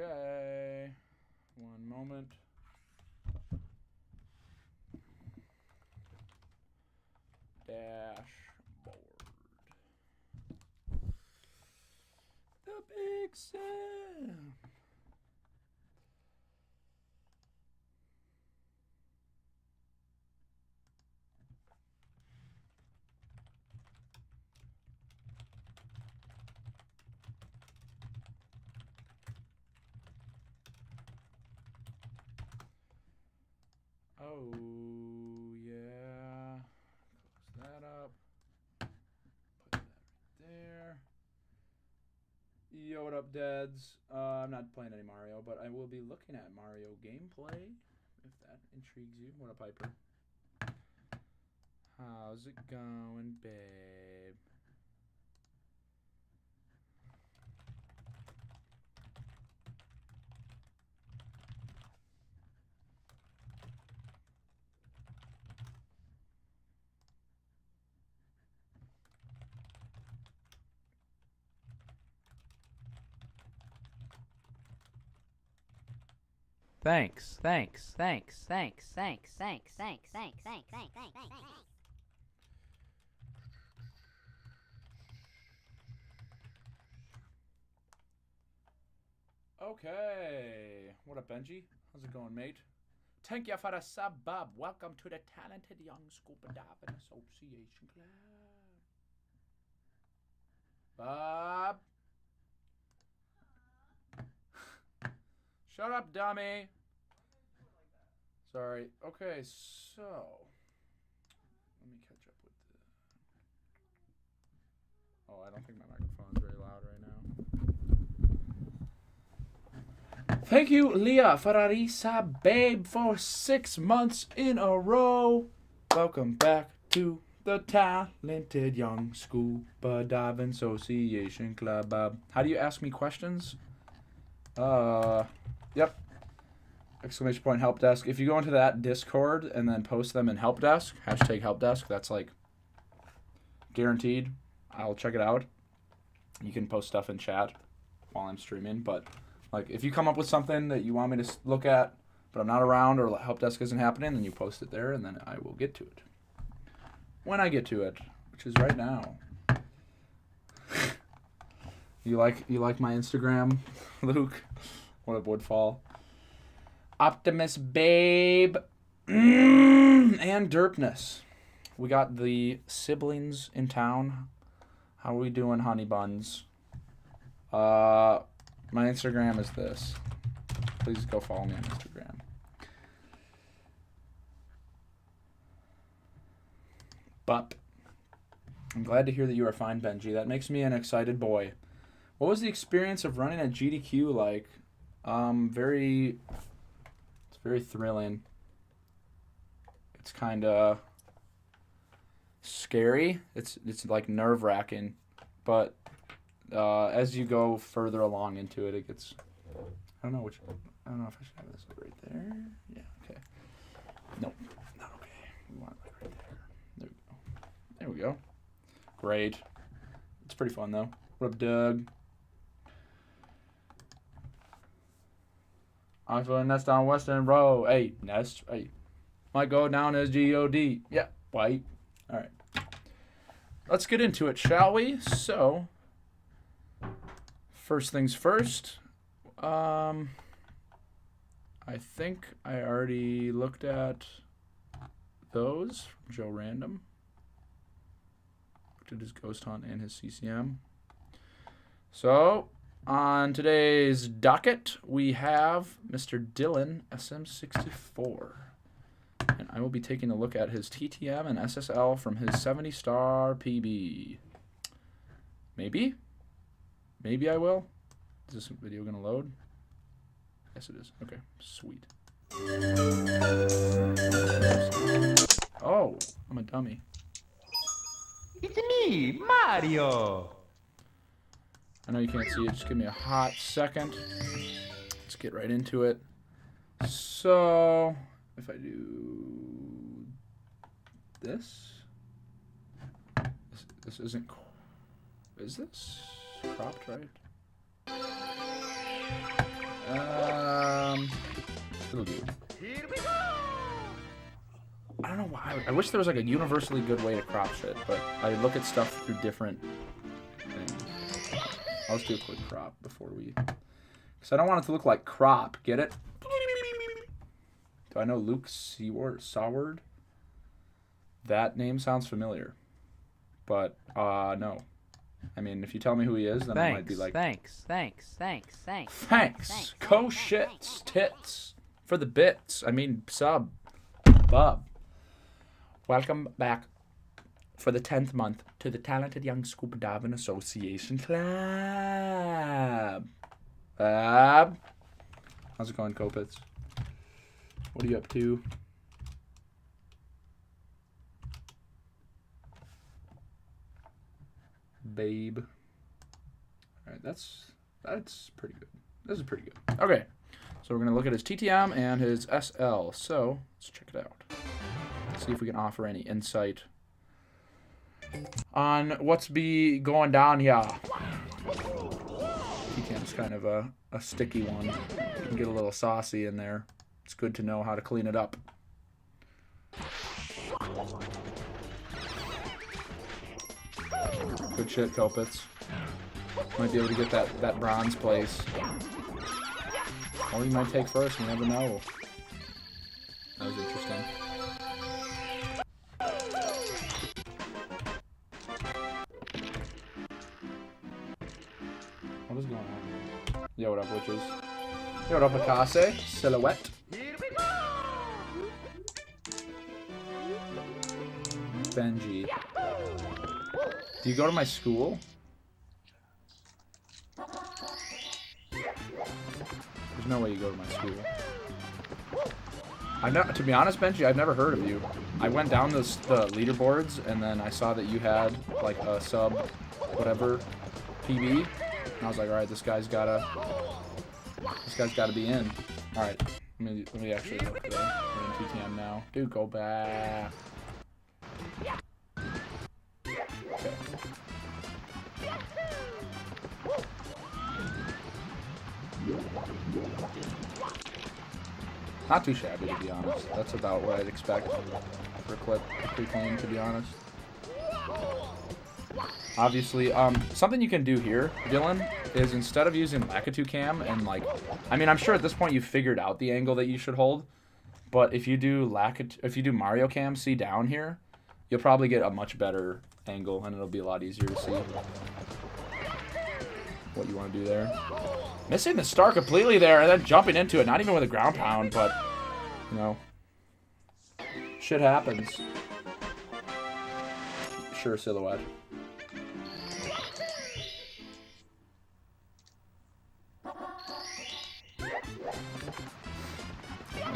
Okay. One moment. Dashboard. The Big Sim. Oh, yeah. Close that up. Put that right there. Yo, what up, dads? I'm not playing any Mario, but I will be looking at Mario gameplay, if that intrigues you. What up, Piper? How's it going, babe? Thanks. Okay. What up, Benji? How's it going, mate? Thank you for the sub, Bob. Welcome to the Talented Young Scuba Diving Association Club. Bob. Shut up, dummy. Sorry. Okay, so let me catch up with the. Oh, I don't think my microphone's very loud right now. Thank you, Leah Ferrarisa, babe, for 6 months in a row. Welcome back to the Talented Young Scuba Diving Association Club. How do you ask me questions? Yep. Exclamation point help desk. If you go into that Discord and then post them in help desk, hashtag help desk, that's like guaranteed. I'll check it out. You can post stuff in chat while I'm streaming, but like if you come up with something that you want me to look at, but I'm not around or help desk isn't happening, then you post it there and then I will get to it. When I get to it, which is right now. You like my Instagram, Luke? What a woodfall. Optimus Babe and Derpness. We got the siblings in town. How are we doing, honey buns? My Instagram is this. Please go follow me on Instagram. But I'm glad to hear that you are fine, Benji. That makes me an excited boy. What was the experience of running at GDQ like? It's very thrilling. It's kind of scary. It's like nerve-wracking, but as you go further along into it, it gets. I don't know if I should have this right there. Yeah. Okay. Nope. Not okay. We want it right there. There we go. Great. It's pretty fun though. What up, Doug? I'm feeling nest on Western Row. Hey, nest. Hey. Might go down as G-O-D. Yeah, white. All right. Let's get into it, shall we? So, first things first. I think I already looked at those from Joe Random. Looked at his Ghost Hunt and his CCM. So, on today's docket, we have Mr. Dylan SM64. And I will be taking a look at his TTM and SSL from his 70-star PB. Maybe? Maybe I will. Is this video going to load? Yes, it is. Okay, sweet. Oh, I'm a dummy. It's me, Mario. I know you can't see it. Just give me a hot second. Let's get right into it. So, if I do this isn't. Is this cropped right? It'll do. I don't know why. I wish there was like a universally good way to crop shit, but I look at stuff through different things. I'll just do a quick crop before we... Because I don't want it to look like crop. Get it? Do I know Luke Saward? That name sounds familiar. But, no. I mean, if you tell me who he is, then I might be like... Thanks. Co shits. Tits. For the bits. I mean, sub. Bub. Welcome back for the 10th month to the Talented Young Scuba Diving Association Club. How's it going, Kopitz? What are you up to? Babe. All right, that's pretty good. This is pretty good. Okay, so we're going to look at his TTM and his SL. So let's check it out. See if we can offer any insight on what's be going down here. TTM's kind of a sticky one. You can get a little saucy in there. It's good to know how to clean it up. Good shit, Kopitz. Might be able to get that bronze place. Or you might take first, you never know. That was interesting. What is going on here? Yo, what up, witches? Yo, what up, Akase? Silhouette. Benji. Do you go to my school? There's no way you go to my school. To be honest, Benji, I've never heard of you. I went down the leaderboards, and then I saw that you had, like, a sub, whatever, PB. And I was like, alright, this guy's gotta be in. Alright, let me actually look there. We're in TTM now. Dude, go back. Okay. Not too shabby, to be honest. That's about what I'd expect for a clip. Pretty clean, to be honest. Obviously, something you can do here, Dylan, is instead of using Lakitu cam and like, I mean, I'm sure at this point you've figured out the angle that you should hold, but if you do Mario cam, see down here, you'll probably get a much better angle and it'll be a lot easier to see what you want to do there. Missing the star completely there and then jumping into it, not even with a ground pound, but, you know, shit happens. Sure, Silhouette.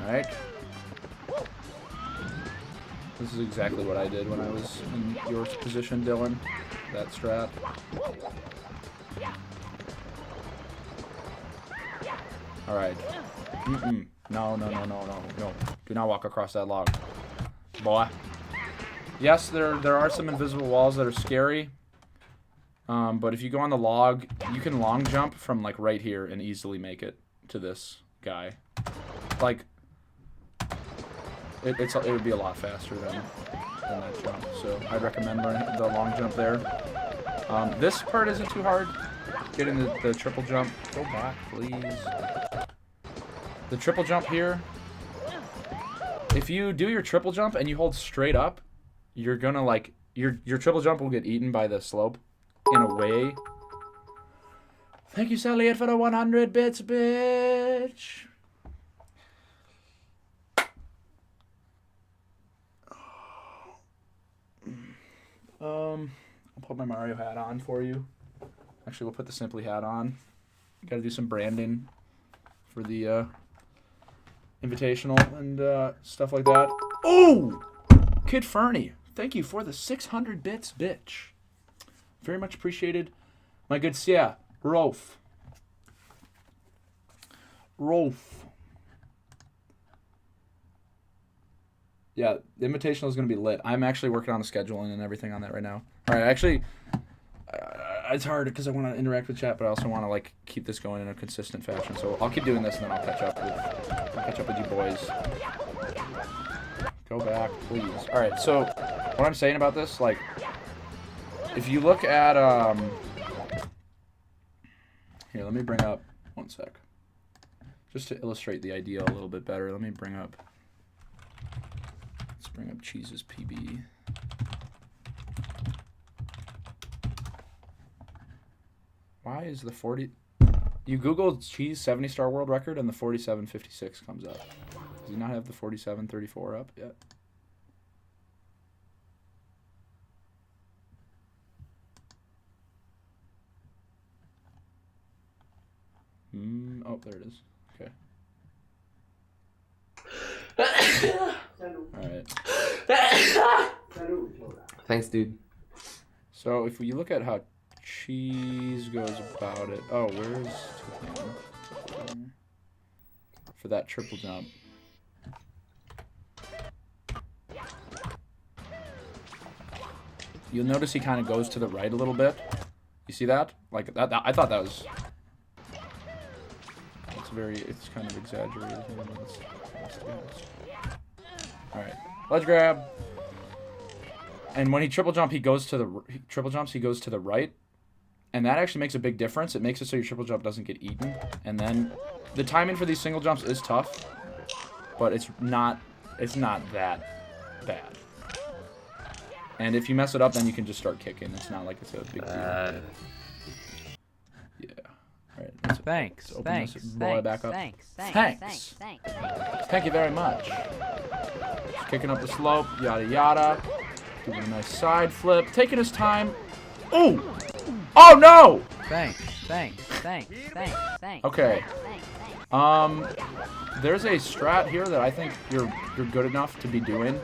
Alright. This is exactly what I did when I was in your position, Dylan. That strat. Alright. No. Do not walk across that log. Boy. Yes, there are some invisible walls that are scary. But if you go on the log, you can long jump from like right here and easily make it to this guy. Like, it would be a lot faster than that jump. So I'd recommend the long jump there. This part isn't too hard. Getting the triple jump. Go back, please. The triple jump here. If you do your triple jump and you hold straight up, you're gonna like your triple jump will get eaten by the slope in a way. Thank you, Sally, for the 100 bits, bitch. I'll put my Mario hat on for you. Actually, we'll put the Simply hat on. Got to do some branding for the invitational and stuff like that. Oh, Kid Fernie, thank you for the 600 bits, bitch. Very much appreciated. My good Sia, Rolf. Yeah, the invitational is going to be lit. I'm actually working on the scheduling and everything on that right now. All right, actually, it's hard because I want to interact with chat, but I also want to like keep this going in a consistent fashion. So I'll keep doing this, and then I'll catch up with you boys. Go back, please. All right. So what I'm saying about this, like, if you look at here, let me bring up one sec, just to illustrate the idea a little bit better. Let's bring up Cheese's PB. Why is the 40... You Google Cheese 70-star world record and the 4756 comes up. Does he not have the 4734 up yet? Oh, there it is. Okay. Alright. Thanks, dude. So if you look at how Cheese goes about it... Oh, where's... For that triple jump. You'll notice he kind of goes to the right a little bit. You see that? Like, that I thought that was... It's kind of exaggerated. Alright. Ledge grab. And when he triple jumps, he goes to the right. And that actually makes a big difference. It makes it so your triple jump doesn't get eaten. And then the timing for these single jumps is tough, but it's not that bad. And if you mess it up, then you can just start kicking. It's not like it's a big deal. Yeah. All right. Thanks. Thank you very much. Just kicking up the slope, yada yada. Doing a nice side flip, taking his time. Ooh! Oh no! Thanks. Okay. There's a strat here that I think you're good enough to be doing.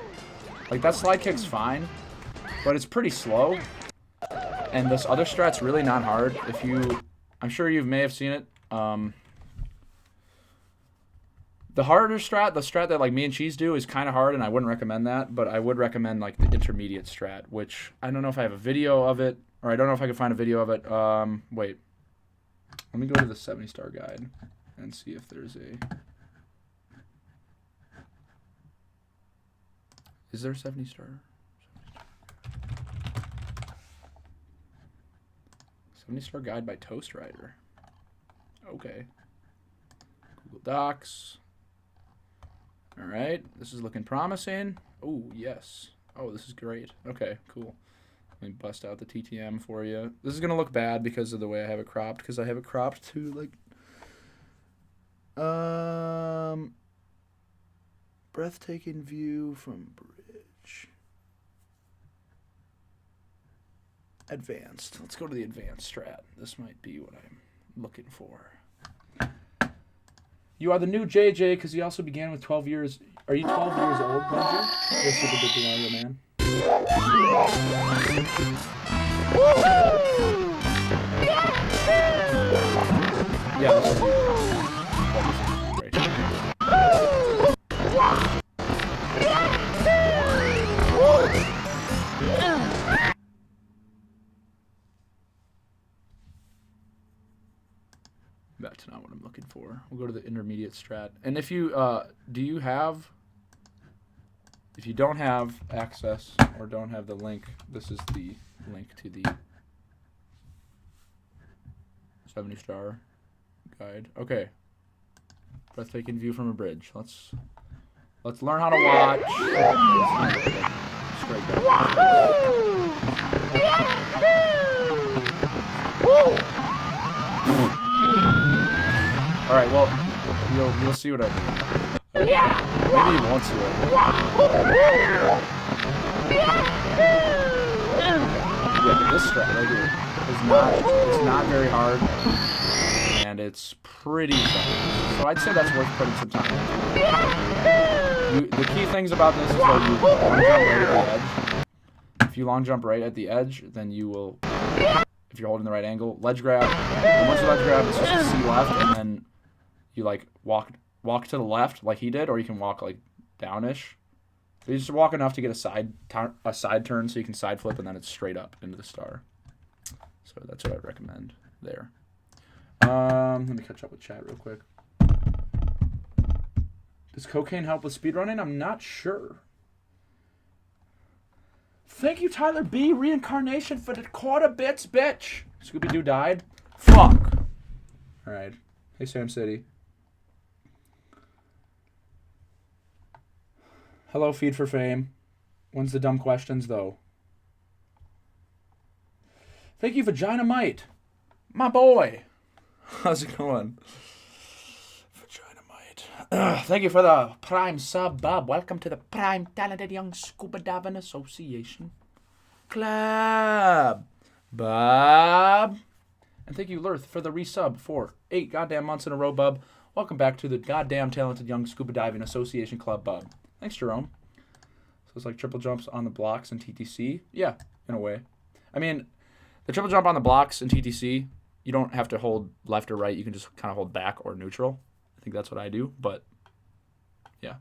Like, that slide kick's fine, but it's pretty slow. And this other strat's really not hard. I'm sure you may have seen it. The harder strat, the strat that like me and Cheese do, is kind of hard, and I wouldn't recommend that. But I would recommend like the intermediate strat, which I don't know if I have a video of it, or I don't know if I can find a video of it. Wait, let me go to the 70-star guide and see if there's a. Is there a 70-star? 70-star guide by Toast Rider. Okay. Google Docs. All right, this is looking promising. Oh, yes. Oh, this is great. Okay, cool. Let me bust out the TTM for you. This is going to look bad because of the way I have it cropped, because I have it cropped to, like, breathtaking view from bridge. Advanced. Let's go to the advanced strat. This might be what I'm looking for. You are the new JJ because he also began with 12 years. Are you 12 years old, Benji? You're a super good Mario man. Yeah, this is great. That's not what I'm looking for. We'll go to the intermediate strat. And if you, if you don't have access or don't have the link, this is the link to the 70-star guide. Okay. Breathtaking view from a bridge. Let's learn how to watch. Straight down. All right, well, you'll see what I mean. Maybe you won't see what I mean. Yeah, but this strat right here it's not very hard, and it's pretty fun. So I'd say that's worth putting some time into. The key things about this is that you long jump right at the edge. If you long jump right at the edge, then you will, if you're holding the right angle, ledge grab. And once you ledge grab, it's just C left, and then you like walk to the left like he did, or you can walk like downish. So you just walk enough to get a side turn so you can side flip, and then it's straight up into the star. So that's what I'd recommend there. Let me catch up with chat real quick. Does cocaine help with speedrunning? I'm not sure. Thank you, Tyler B. Reincarnation for the quarter bits, bitch. Scooby-Doo died? Fuck. Alright. Hey, Sam City. Hello, Feed for Fame. When's the dumb questions, though? Thank you, Vaginamite. My boy. How's it going? Vaginamite. Thank you for the Prime sub, Bob. Welcome to the Prime Talented Young Scuba Diving Association Club. Bob. And thank you, Lurth, for the resub for 8 goddamn months in a row, Bub. Welcome back to the goddamn Talented Young Scuba Diving Association Club, Bub. Thanks, Jerome. So it's like triple jumps on the blocks in TTC? Yeah, in a way. I mean, the triple jump on the blocks in TTC, you don't have to hold left or right. You can just kind of hold back or neutral. I think that's what I do, but yeah.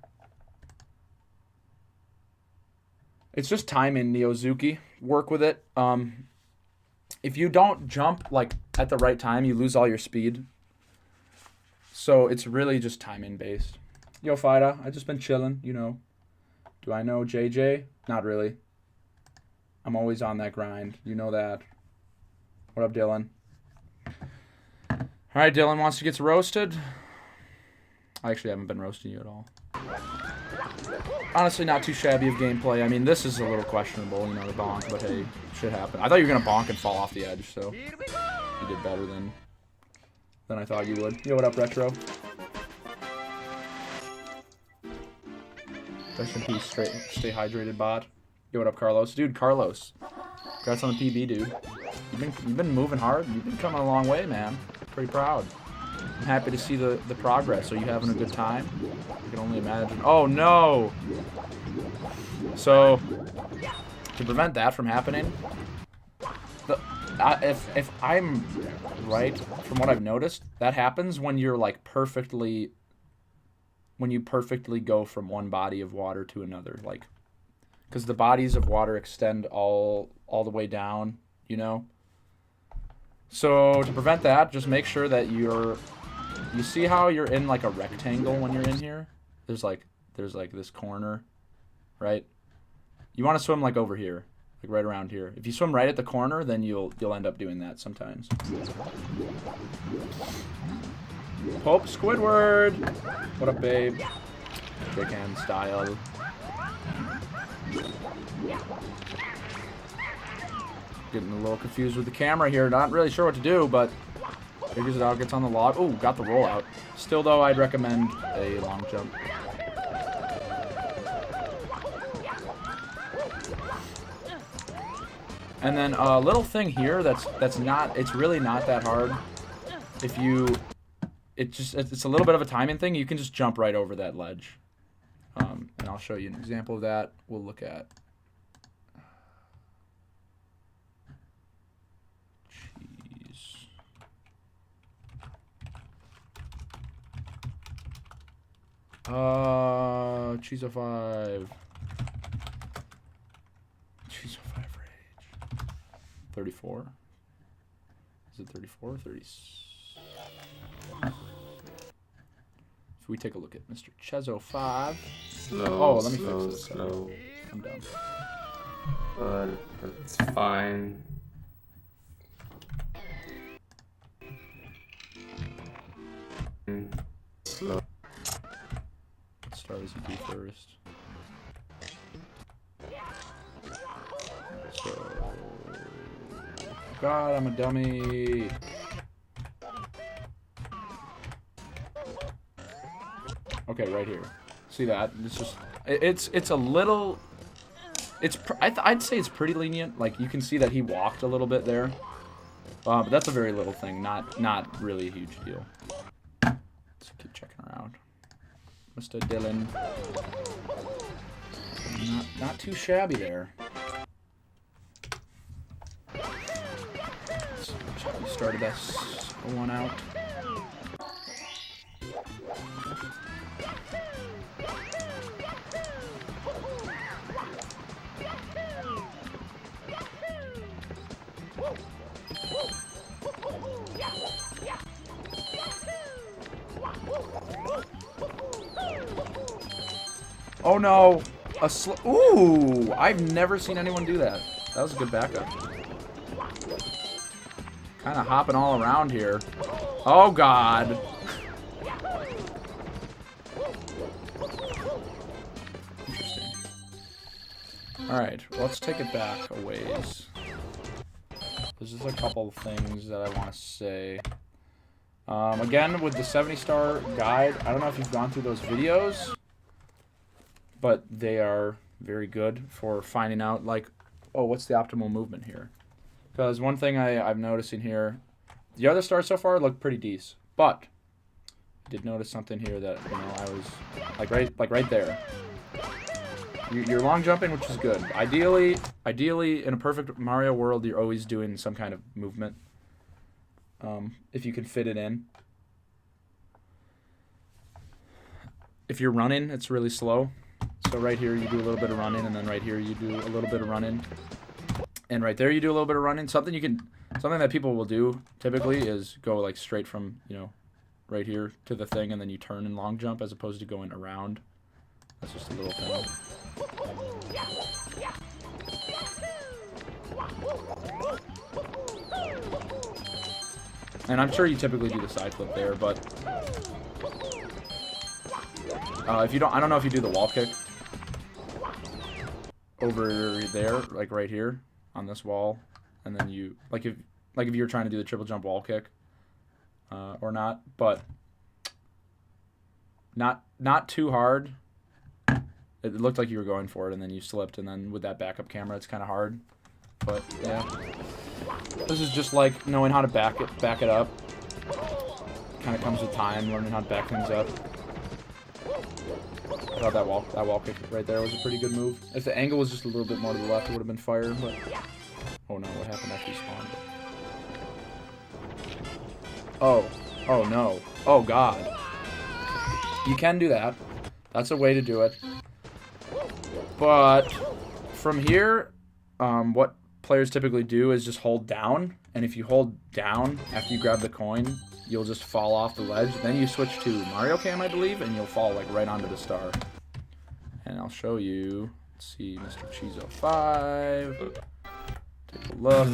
It's just timing, Neozuki. Work with it. If you don't jump like at the right time, you lose all your speed. So it's really just timing based. Yo, Fida, I just been chilling, you know. Do I know JJ? Not really. I'm always on that grind. You know that. What up, Dylan? All right, Dylan wants to get roasted. I actually haven't been roasting you at all. Honestly, not too shabby of gameplay. I mean, this is a little questionable, you know, the bonk, but hey, shit happened. I thought you were going to bonk and fall off the edge, so you did better than I thought you would. Yo, what up, Retro? Rest in peace, stay hydrated, bot. Yo, what up, Carlos? Dude, Carlos. Congrats on the PB, dude. You've been moving hard. You've been coming a long way, man. Pretty proud. I'm happy to see the progress. Are you having a good time? I can only imagine. Oh, no! So, to prevent that from happening, if I'm right, from what I've noticed, that happens when you're like when you perfectly go from one body of water to another, like, because the bodies of water extend all the way down, you know? So to prevent that, just make sure that you see how you're in like a rectangle when you're in here? There's like this corner, right? You want to swim like over here, like right around here. If you swim right at the corner, then you'll end up doing that sometimes. Pope Squidward! What up, babe? Big hand style. Getting a little confused with the camera here. Not really sure what to do, but figures it out, gets on the log. Ooh, got the rollout. Still, though, I'd recommend a long jump. And then a little thing here that's not, it's really not that hard. If you, it's a little bit of a timing thing. You can just jump right over that ledge. And I'll show you an example of that. We'll look at. Cheese 05. Cheese 05 rage. 34. Is it 34 or 30? If we take a look at Mr. Chezo 5. Oh, let me fix this. Slow. I'm done. But it's fine. Slow. Let's start as a B first. So, God, I'm a dummy. Okay, right here. See that? It's just it's a little. I'd say it's pretty lenient. Like you can see that he walked a little bit there, but that's a very little thing. Not really a huge deal. Let's keep checking around. Mr. Dylan. Not too shabby there. We started that one out. Oh no! Ooh! I've never seen anyone do that. That was a good backup. Kind of hopping all around here. Oh god! Interesting. Alright, let's take it back a ways. There's just a couple of things that I want to say. Again, with the 70-star guide, I don't know if you've gone through those videos, but they are very good for finding out, like, oh, what's the optimal movement here? Because one thing I'm noticing here, the other stars so far look pretty decent, but I did notice something here that, you know, I was, like right there. You're long jumping, which is good. Ideally, in a perfect Mario world, you're always doing some kind of movement. If you can fit it in. If you're running, it's really slow. So right here, you do a little bit of running, and then right here, you do a little bit of running. And right there, you do a little bit of running. Something that people will do, typically, is go, like, straight from, you know, right here to the thing, and then you turn and long jump, as opposed to going around. That's just a little thing. And I'm sure you typically do the side flip there, but if you don't, I don't know if you do the wall kick over there, like right here on this wall, and then you like if you're trying to do the triple jump wall kick or not, but not too hard. It looked like you were going for it, and then you slipped, and then with that backup camera, it's kind of hard. But yeah, this is just like knowing how to back it up. Kind of comes with time, learning how to back things up. I thought that wall kick right there was a pretty good move. If the angle was just a little bit more to the left, it would have been fire. But oh no, what happened after he spawned? Oh no, oh god. You can do that. That's a way to do it. But from here, what players typically do is just hold down, and if you hold down after you grab the coin, you'll just fall off the ledge. Then you switch to Mario Cam, I believe, and you'll fall like right onto the star. And I'll show you. Let's see, Mr. Chizo 5. Take a look.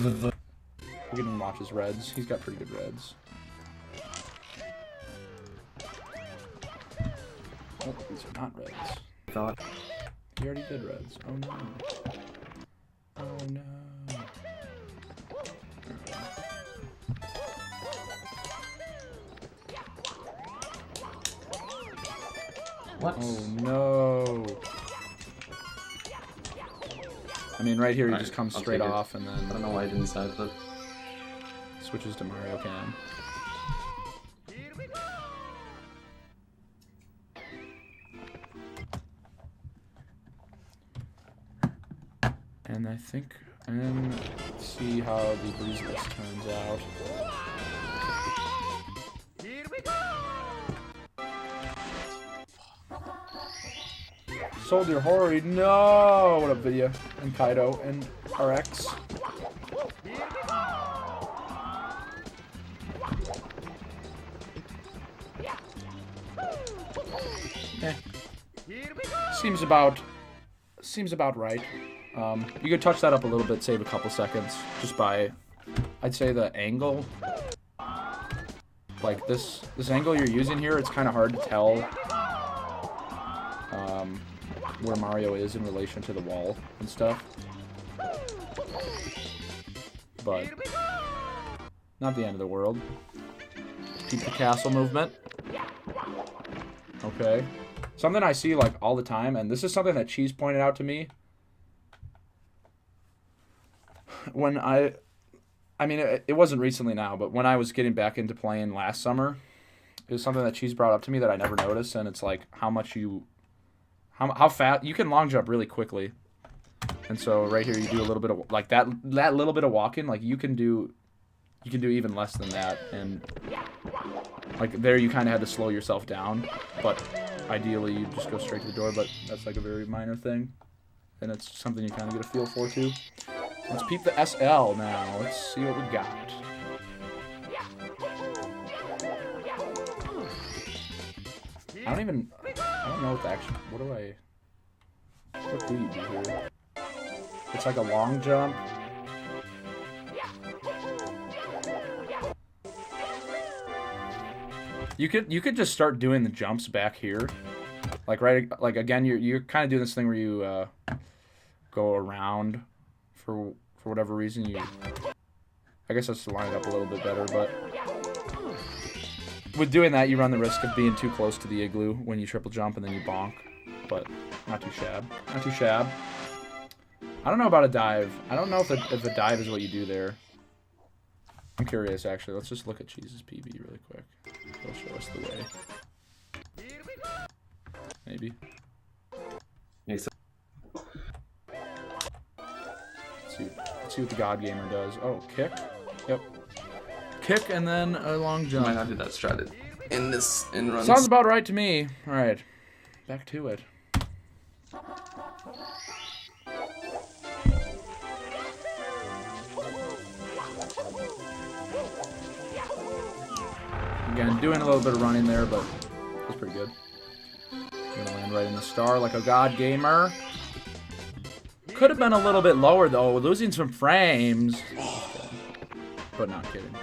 We're gonna watch his reds. He's got pretty good reds. Oh, these are not reds. Thought. He already did reds. Oh no. Oh no. What? Oh no. I mean, right here, he just comes straight off and then. I don't know why I didn't side flip. Switches to Mario Cam. And I think, and let's see how the breeze list turns out. Here we go! Soldier Hori, no! What up, video? And Kaido and RX. Eh. Seems about right. You could touch that up a little bit, save a couple seconds, just by, I'd say the angle. Like this angle you're using here, it's kind of hard to tell where Mario is in relation to the wall and stuff. But not the end of the world. Keep the castle movement. Okay. Something I see like all the time, and this is something that Cheese pointed out to me. When I mean, it wasn't recently now, but when I was getting back into playing last summer, it was something that Cheese brought up to me that I never noticed, and it's like how fast you can long jump really quickly. And so right here you do a little bit of like that little bit of walking, like you can do even less than that, and like there you kind of had to slow yourself down, but ideally you just go straight to the door, but that's like a very minor thing, and it's something you kind of get a feel for too. Let's peep the SL now. Let's see what we got. I don't know what the actual, what do I, What do you do here? It's like a long jump. You could just start doing the jumps back here, like again you're kind of doing this thing where you go around for whatever reason. I guess that's to line it up a little bit better, but with doing that you run the risk of being too close to the igloo when you triple jump and then you bonk, but not too shab. Not too shab. I don't know about a dive. I don't know if a dive is what you do there. I'm curious, actually. Let's just look at Cheese's PB really quick. He'll show us the way. Maybe. Yes. Let's see what the God Gamer does. Oh, kick. Yep. Kick and then a long jump. Might not do that strat in runs. Sounds about right to me. All right, back to it. Again, doing a little bit of running there, but that's pretty good. Gonna land right in the star like a God Gamer. Could have been a little bit lower though, losing some frames. But not kidding.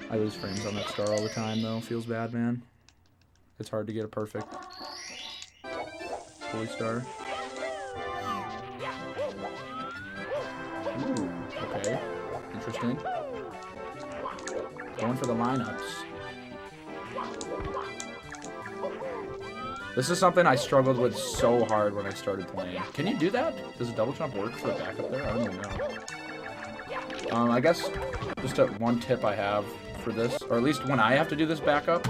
I lose frames on that star all the time though. Feels bad, man. It's hard to get a perfect fully star. Ooh, okay. Interesting. Going for the lineups. This is something I struggled with so hard when I started playing. Can you do that? Does a double jump work for a backup there? I don't even know. I guess just one tip I have for this, or at least when I have to do this backup,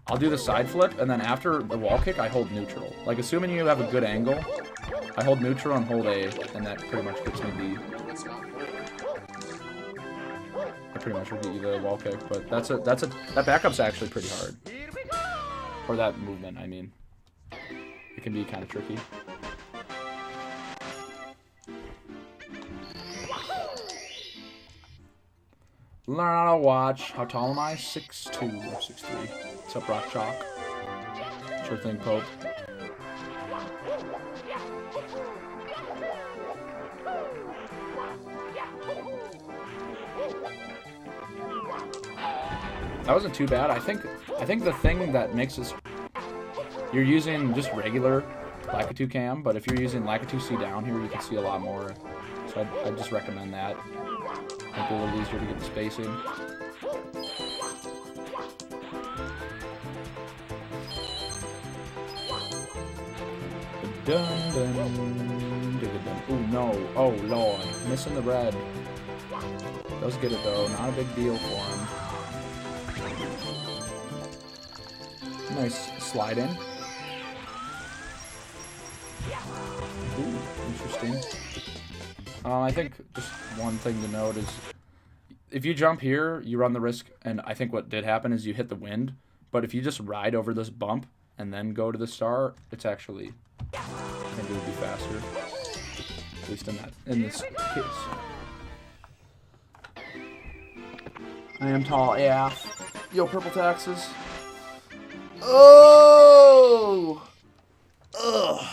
I'll do the side flip, and then after the wall kick, I hold neutral. Like, assuming you have a good angle, I hold neutral and hold A, and that pretty much gets me B. I pretty much will get you the wall kick, but that backup's actually pretty hard. Or that movement, I mean. It can be kind of tricky. Learn how to watch. How tall am I? 6'2", 6'3". What's up, Rock Chalk? Sure thing, Pope. That wasn't too bad. I think the thing that makes us... You're using just regular Lakitu cam, but if you're using Lakitu C down here, you can see a lot more. So I'd just recommend that. Might be a little easier to get the spacing. Dun, dun, dun, dun, dun. Ooh, no. Oh, Lord. Missing the red. Does get it, though. Not a big deal for him. Nice slide in. Ooh, interesting. I think just one thing to note is if you jump here, you run the risk, and I think what did happen is you hit the wind, but if you just ride over this bump and then go to the star, it's actually, I think it would be faster, at least in this case. I am tall AF. Yo, purple taxes. Oh! Ugh.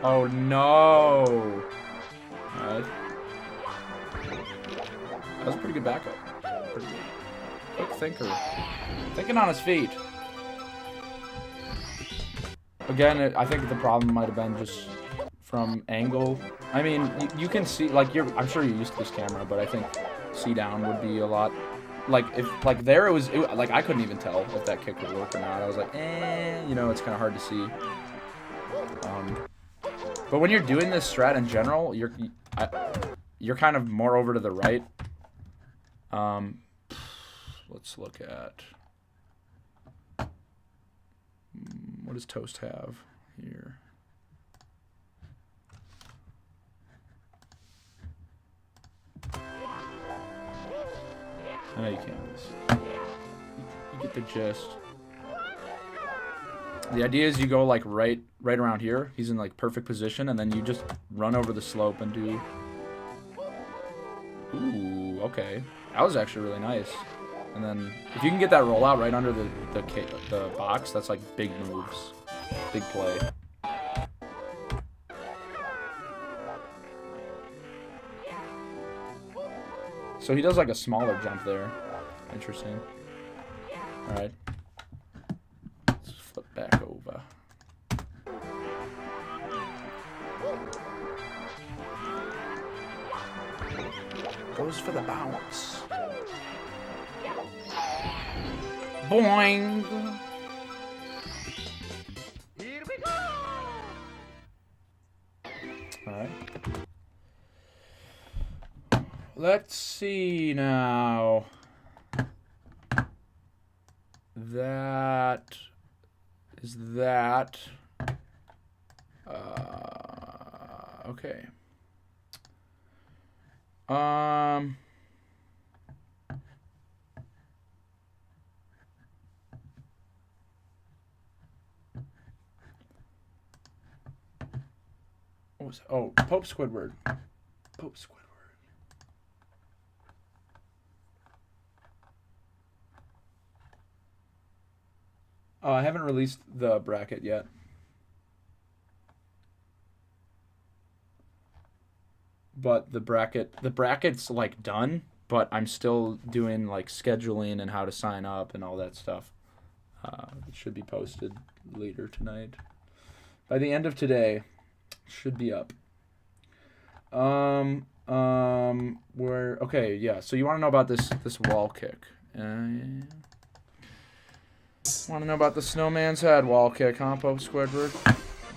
Oh no! Alright. That was a pretty good backup. Pretty good. Quick thinker. Thinking on his feet. Again, I think the problem might have been just from angle. I mean, you can see, like, I'm sure you're used to this camera, but I think C down would be a lot. Like, if, like, there like, I couldn't even tell if that kick would work or not. I was like, you know, it's kind of hard to see. But when you're doing this strat in general, you're kind of more over to the right. Let's look at... What does Toast have here? I know you can't. You get the gist. The idea is you go like right around here. He's in like perfect position, and then you just run over the slope and do. Ooh, okay. That was actually really nice. And then if you can get that rollout right under the box, that's like big moves, big play. So he does like a smaller jump there. Interesting. All right. Let's flip back over. Goes for the bounce. Boing. Here we go. All right. Let's see now. That is that. Okay. What was it? Oh, Pope Squidward. Pope Squidward. Oh, I haven't released the bracket yet. But the bracket's like done, but I'm still doing like scheduling and how to sign up and all that stuff. It should be posted later tonight. By the end of today, it should be up. Where okay, yeah. So you want to know about this wall kick? Want to know about the snowman's head wall kick, huh, Pope Squidward?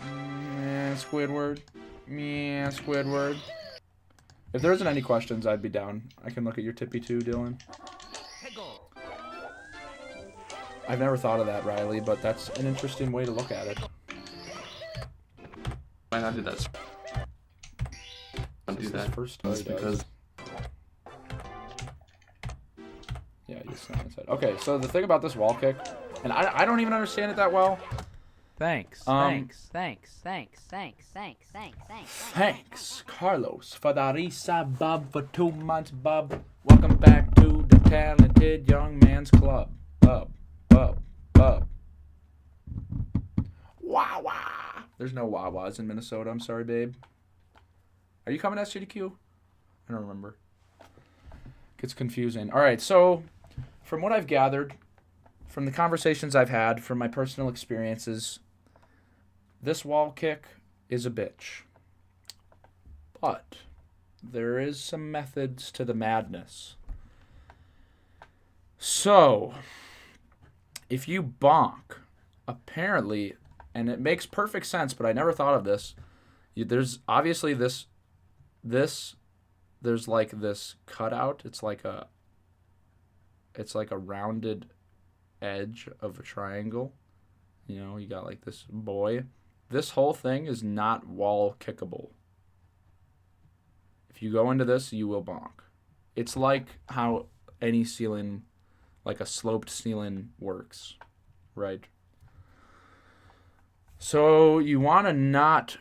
Yeah, Squidward. Yeah, Squidward. If there isn't any questions, I'd be down. I can look at your tippy too, Dylan. I've never thought of that, Riley, but that's an interesting way to look at it. Why not do that? Don't do that. First Just because. Yeah, you snowman's head. Okay, so the thing about this wall kick, and I don't even understand it that well. Thanks, Thanks, Carlos, for the Risa Bub, for 2 months, Bub. Welcome back to the Talented Young Man's Club. Bub. Wawa. There's no Wawas in Minnesota. I'm sorry, babe. Are you coming to SGDQ? I don't remember. Gets confusing. All right, so from what I've gathered, from the conversations I've had, from my personal experiences, this wall kick is a bitch. But there is some methods to the madness. So, if you bonk, apparently, and it makes perfect sense, but I never thought of this, there's obviously there's like this cutout. It's like a rounded edge of a triangle. You know, you got like this boy. This whole thing is not wall kickable. If you go into this, you will bonk. It's like how any ceiling, like a sloped ceiling, works, right? So you want to not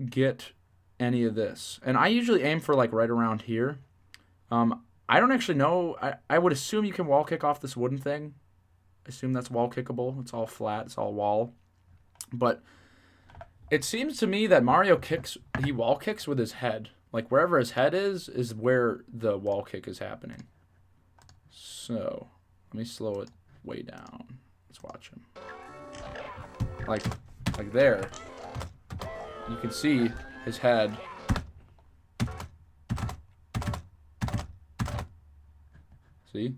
get any of this. And I usually aim for like right around here. I don't actually know. I would assume you can wall kick off this wooden thing. I assume that's wall kickable. It's all flat. It's all wall. But it seems to me that Mario he wall kicks with his head. Like wherever his head is where the wall kick is happening. So let me slow it way down. Let's watch him. Like there. You can see his head. See?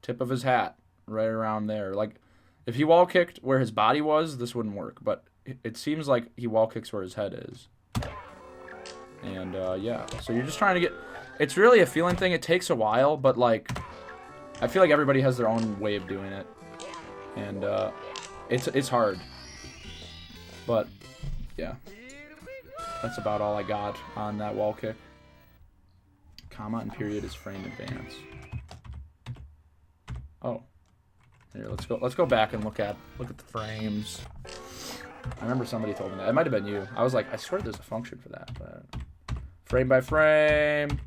Tip of his hat right around there. Like if he wall kicked where his body was, this wouldn't work, but it seems like he wall kicks where his head is. And yeah, so you're just trying to get, it's really a feeling thing. It takes a while, but like I feel like everybody has their own way of doing it. And it's hard. But yeah. That's about all I got on that wall kick. Comma and period is frame advance. Oh. Here, let's go back and look at the frames. I remember somebody told me that. It might have been you. I was like, I swear there's a function for that, but frame by frame.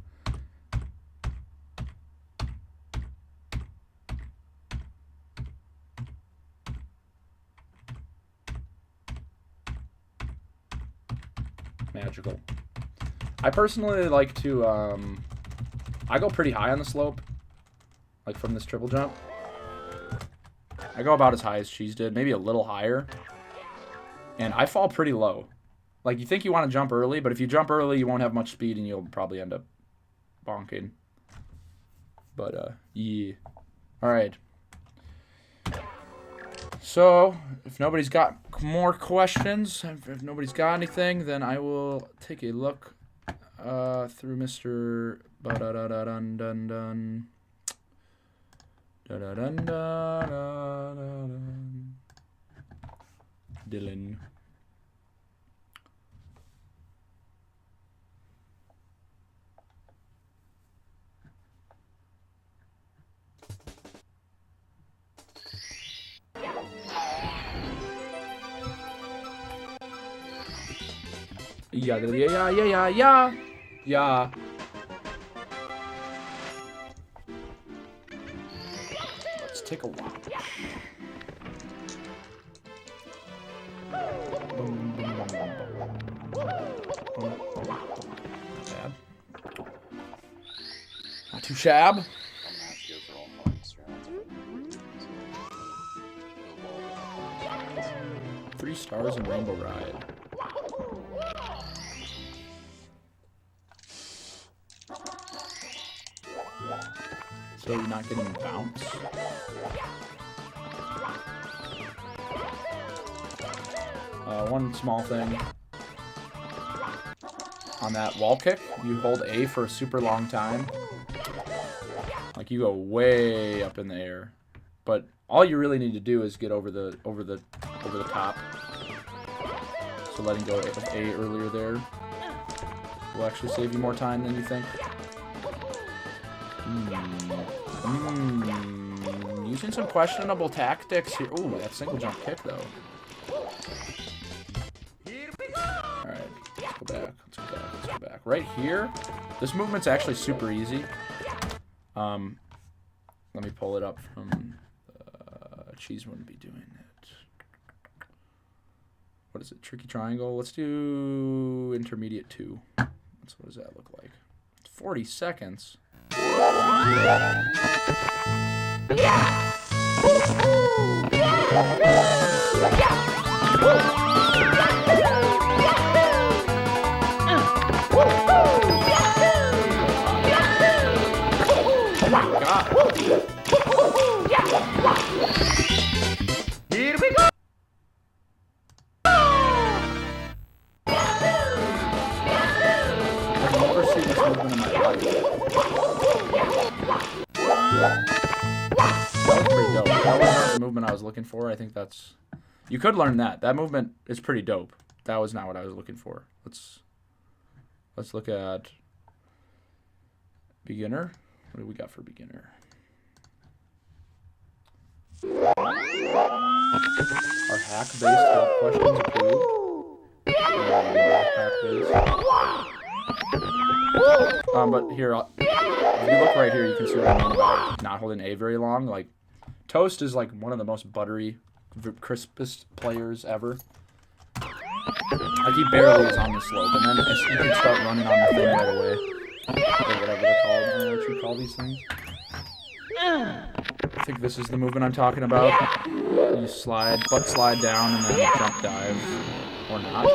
Magical. I personally like to I go pretty high on the slope, like from this triple jump. I go about as high as Cheese did, maybe a little higher. And I fall pretty low. Like, you think you want to jump early, but if you jump early, you won't have much speed and you'll probably end up bonking. But, yeah. Alright. So, if nobody's got more questions, if nobody's got anything, then I will take a look through Mr. Ba-da-da-da-dun-dun-dun. Da-da-dun-da-da-da-dun. Dylan. Yeah. Let's take a walk. Bad. Not too shab. 3 stars in Rainbow Ride. So you're not getting bounce. One small thing. On that wall kick, you hold A for a super long time. Like, you go way up in the air. But all you really need to do is get over the top. So letting go of A earlier there will actually save you more time than you think. Using some questionable tactics here. Ooh, that single jump kick though. Alright, let's go back. Right here, this movement's actually super easy. Let me pull it up from Cheese wouldn't be doing it. What is it? Tricky triangle. Let's do intermediate 2. What does that look like? 40 seconds. Oh my God. Here we go. I've never seen this movement in my life. That was pretty dope. That wasn't the movement I was looking for. I think that's... You could learn that. That movement is pretty dope. That was not what I was looking for. Let's look at beginner. What do we got for beginner? Our hack-based help questions approved. Hack-based. But here, if you look right here, you can see what I mean about not holding A very long. Like, Toast is like one of the most buttery, crispest players ever. Like, he barely is on the slope, and then you can start running on the thing right away. Or whatever they're called. I don't know what you call these things. I think this is the movement I'm talking about. You slide, butt slide down, and then jump dive. Or not.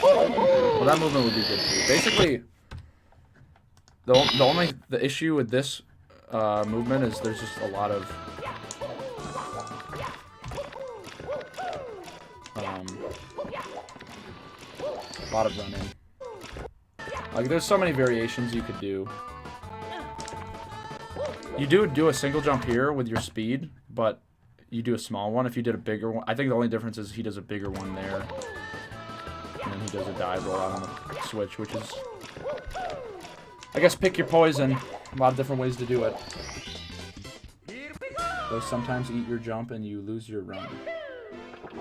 Well, that movement would be good too. Basically, the issue with this movement is there's just a lot of running. Like, there's so many variations you could do. You do a single jump here with your speed, but you do a small one if you did a bigger one. I think the only difference is he does a bigger one there. And then he does a dive roll out on the switch, which is, I guess, pick your poison. A lot of different ways to do it. Those sometimes eat your jump and you lose your run.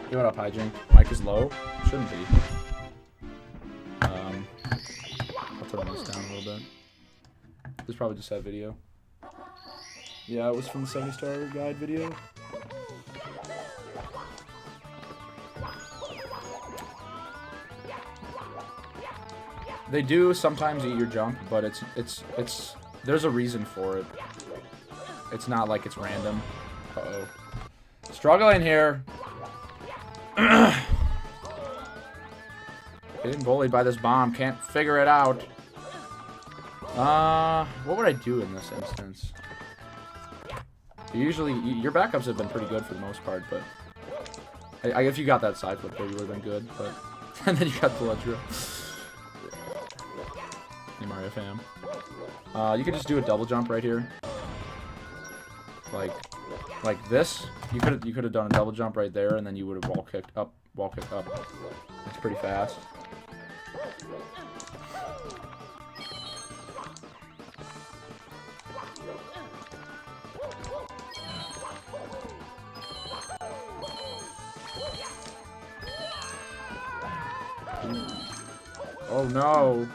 Hey, what up, Hijink? Mic is low? Shouldn't be. I'll turn this down a little bit. This is probably just that video. Yeah, it was from the 70-star guide video. They do sometimes eat your jump, but it's there's a reason for it. It's not like it's random. Uh-oh. Struggling here. Getting bullied by this bomb. Can't figure it out. What would I do in this instance? Usually, your backups have been pretty good for the most part, but if you got that side flip there, you would have been good, but and then you got the ledger. Hey, Mario fam. You could just do a double jump right here. Like this. You could have done a double jump right there, and then you would have wall kicked up. It's pretty fast. Oh no!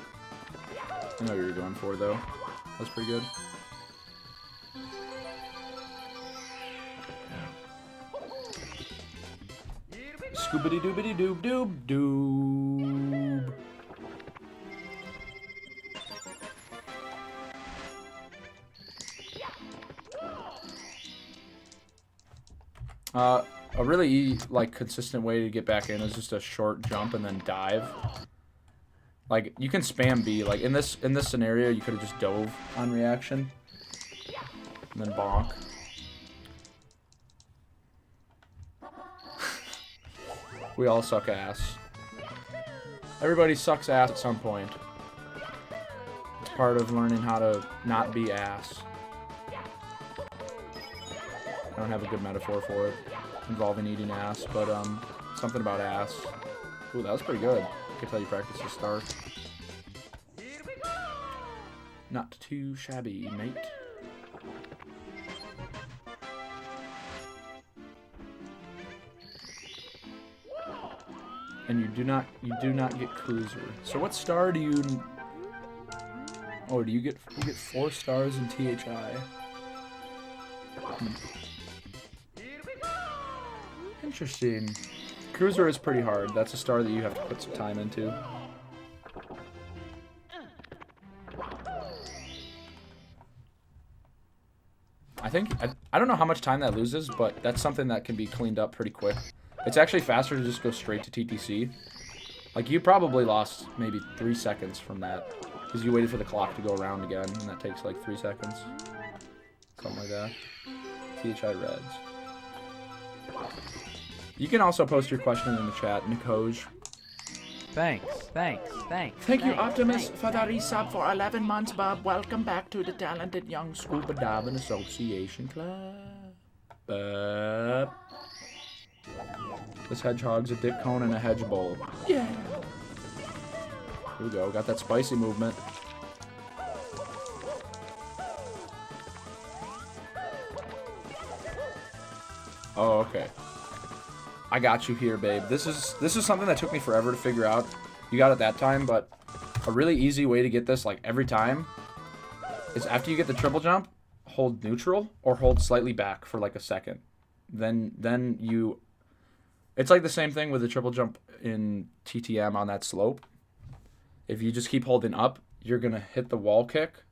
I know what you were going for though. That's pretty good. Scoobity doobity doob doob doob. A really consistent way to get back in is just a short jump and then dive. Like you can spam B. Like in this scenario, you could have just dove on reaction and then bonk. We all suck ass. Everybody sucks ass at some point. It's part of learning how to not be ass. I don't have a good metaphor for it involving eating ass, but something about ass. Ooh, that was pretty good. I can tell you practice your start. Not too shabby, mate. And you do not get cruiser. So what star do you? Oh, you get 4 stars in THI. Interesting. Cruiser is pretty hard. That's a star that you have to put some time into. I don't know how much time that loses, but that's something that can be cleaned up pretty quick. It's actually faster to just go straight to TTC. Like, you probably lost maybe 3 seconds from that. Because you waited for the clock to go around again, and that takes like 3 seconds. Something like that. THI Reds. You can also post your question in the chat, Nikoj. Thanks. Thank you, Optimus, for the resub for 11 months, Bob. Welcome back to the Talented Young Scuba Diving Association Club. This hedgehog's a dick cone and a hedge bowl. Yeah. Here we go. Got that spicy movement. Oh, okay. I got you here, babe. This is something that took me forever to figure out. You got it that time, but a really easy way to get this, like, every time is after you get the triple jump, hold neutral or hold slightly back for like a second. Then you... It's like the same thing with the triple jump in TTM on that slope. If you just keep holding up, you're going to hit the wall kick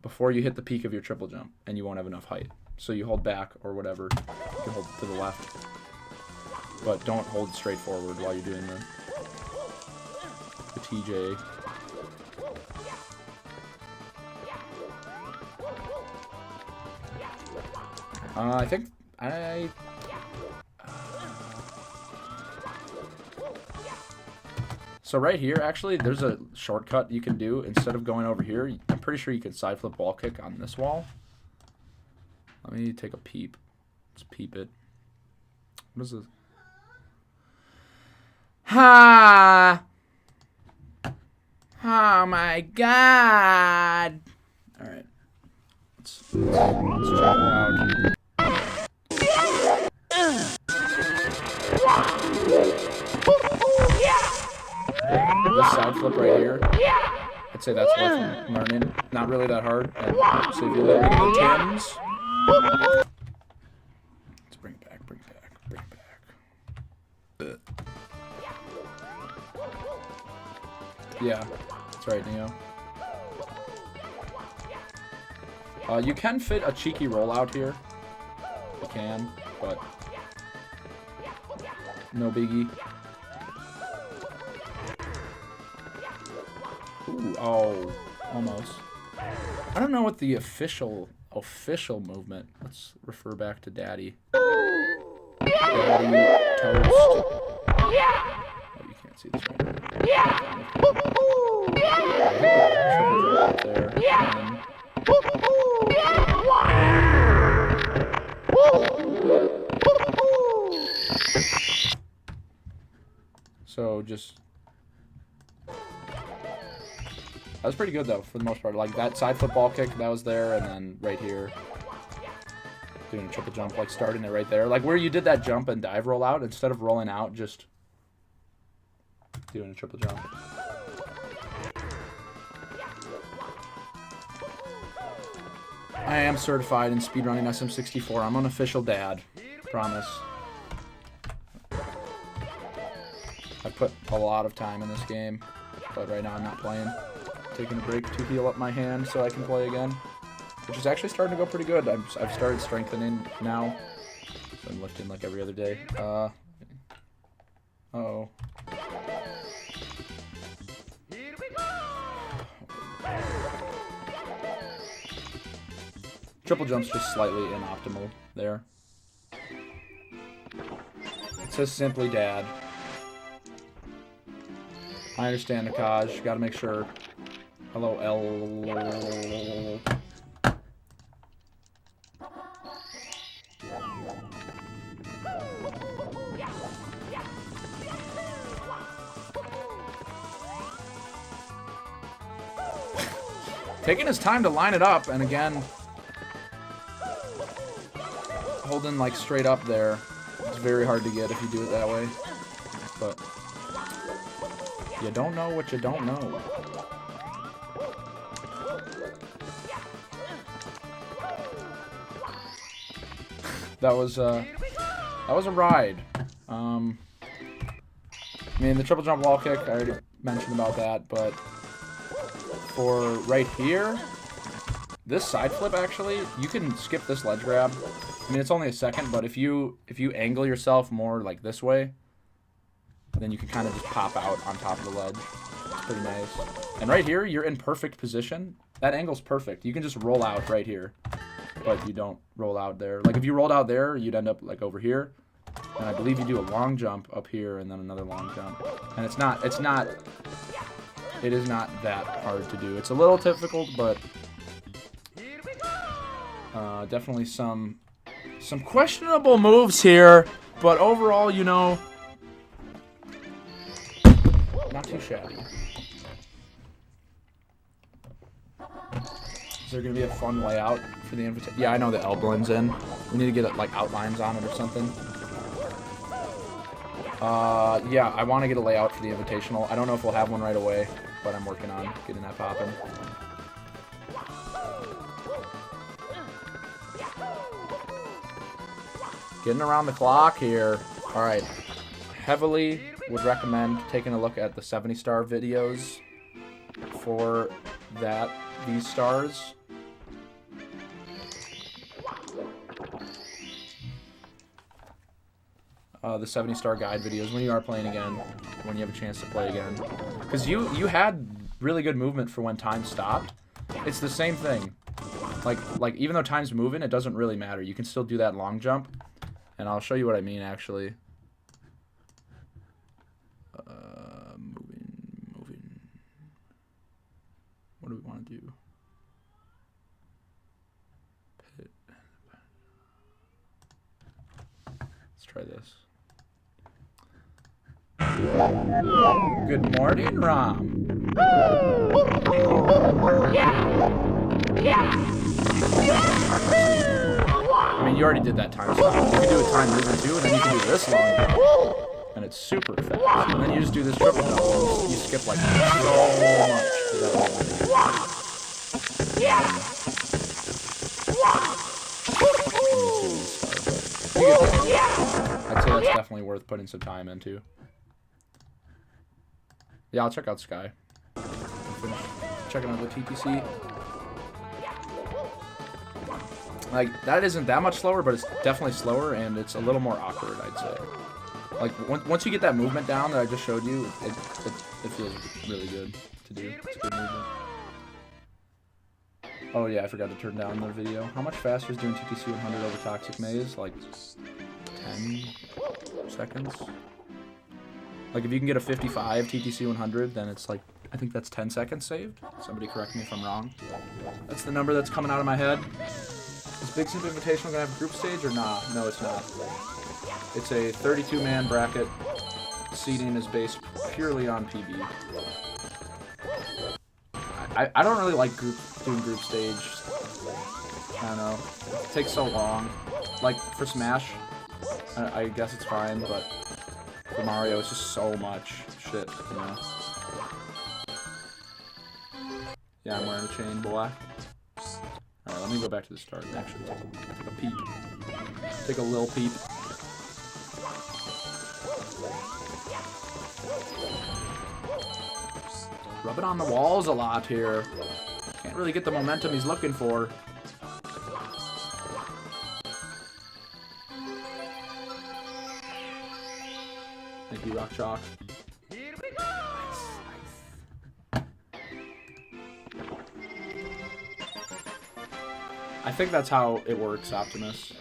before you hit the peak of your triple jump, and you won't have enough height. So you hold back or whatever. You can hold to the left. But don't hold straight forward while you're doing the TJ. I think so right here, actually, there's a shortcut you can do. Instead of going over here, I'm pretty sure you can side flip wall kick on this wall. Let me take a peep. Let's peep it. What is this? Ha! Oh my god! Alright. Let's check it out. This side flip right here, I'd say that's worth learning. Not really that hard. And so if you look at the Tims, let's bring it back, bring it back. Yeah, that's right, Neo. You can fit a cheeky rollout here. You can, but no biggie. Ooh, oh, almost. I don't know what the official movement. Let's refer back to Daddy. Daddy toast. Oh, you can't see this right now. So just. That was pretty good, though, for the most part. Like, that side flip ball kick, that was there, and then right here, doing a triple jump, like, starting it right there. Like, where you did that jump and dive roll out, instead of rolling out, just doing a triple jump. I am certified in speedrunning SM64. I'm an official dad. Promise. I put a lot of time in this game, but right now I'm not playing. Taking a break to heal up my hand so I can play again, which is actually starting to go pretty good. I've started strengthening now, so I'm lifting like every other day. Uh-oh. Triple jump's just slightly inoptimal there. It says simply Dad. I understand, Nakaj. Gotta make sure. Hello, L. Taking his time to line it up, and again, holding like straight up there. It's very hard to get if you do it that way. But you don't know what you don't know. That was a ride. I mean, the triple jump wall kick, I already mentioned about that, but for right here, this side flip actually, you can skip this ledge grab. I mean, it's only a second, but if you angle yourself more like this way, then you can kind of just pop out on top of the ledge. It's pretty nice. And right here, you're in perfect position. That angle's perfect. You can just roll out right here. But you don't roll out there. Like, if you rolled out there, you'd end up, like, over here. And I believe you do a long jump up here and then another long jump. And it is not that hard to do. It's a little difficult, but definitely some questionable moves here. But overall, you know, not too shabby. Is there going to be a fun layout for the invitation? Yeah, I know the L blends in. We need to get, like, outlines on it or something. Yeah, I want to get a layout for the Invitational. I don't know if we'll have one right away, but I'm working on getting that popping. Getting around the clock here. All right. Heavily would recommend taking a look at the 70-star videos for these stars. The 70-star guide videos when you are playing again, when you have a chance to play again. Because you had really good movement for when time stopped. It's the same thing. Like even though time's moving, it doesn't really matter. You can still do that long jump. And I'll show you what I mean, actually. Moving. What do we want to do? Let's try this. Good morning, Rom. I mean, you already did that time stop. You can do a time movement too, and then you can do this long jump. And it's super fast. And then you just do this triple jump. You skip like so much. I'd say that's definitely worth putting some time into. Yeah, I'll check out Sky. Finish checking out the TTC. Like, that isn't that much slower, but it's definitely slower, and it's a little more awkward, I'd say. Like, once you get that movement down that I just showed you, it feels really good to do. It's a good movement. Oh yeah, I forgot to turn down the video. How much faster is doing TTC 100 over Toxic Maze? Like, 10 seconds? Like, if you can get a 55 TTC 100, then it's like, I think that's 10 seconds saved. Somebody correct me if I'm wrong. That's the number that's coming out of my head. Is Big Simp Invitational going to have a group stage or nah? No, it's not. It's a 32-man bracket. Seeding is based purely on PB. I don't really like doing group stage. I don't know. It takes so long. Like, for Smash, I guess it's fine, but for Mario, it's just so much shit, you know? Yeah, I'm wearing a chain, boy. Alright, let me go back to the start and actually take a peep. Take a lil peep. Rub it on the walls a lot here. Can't really get the momentum he's looking for. Thank you, Rock Chalk. I think that's how it works, Optimus.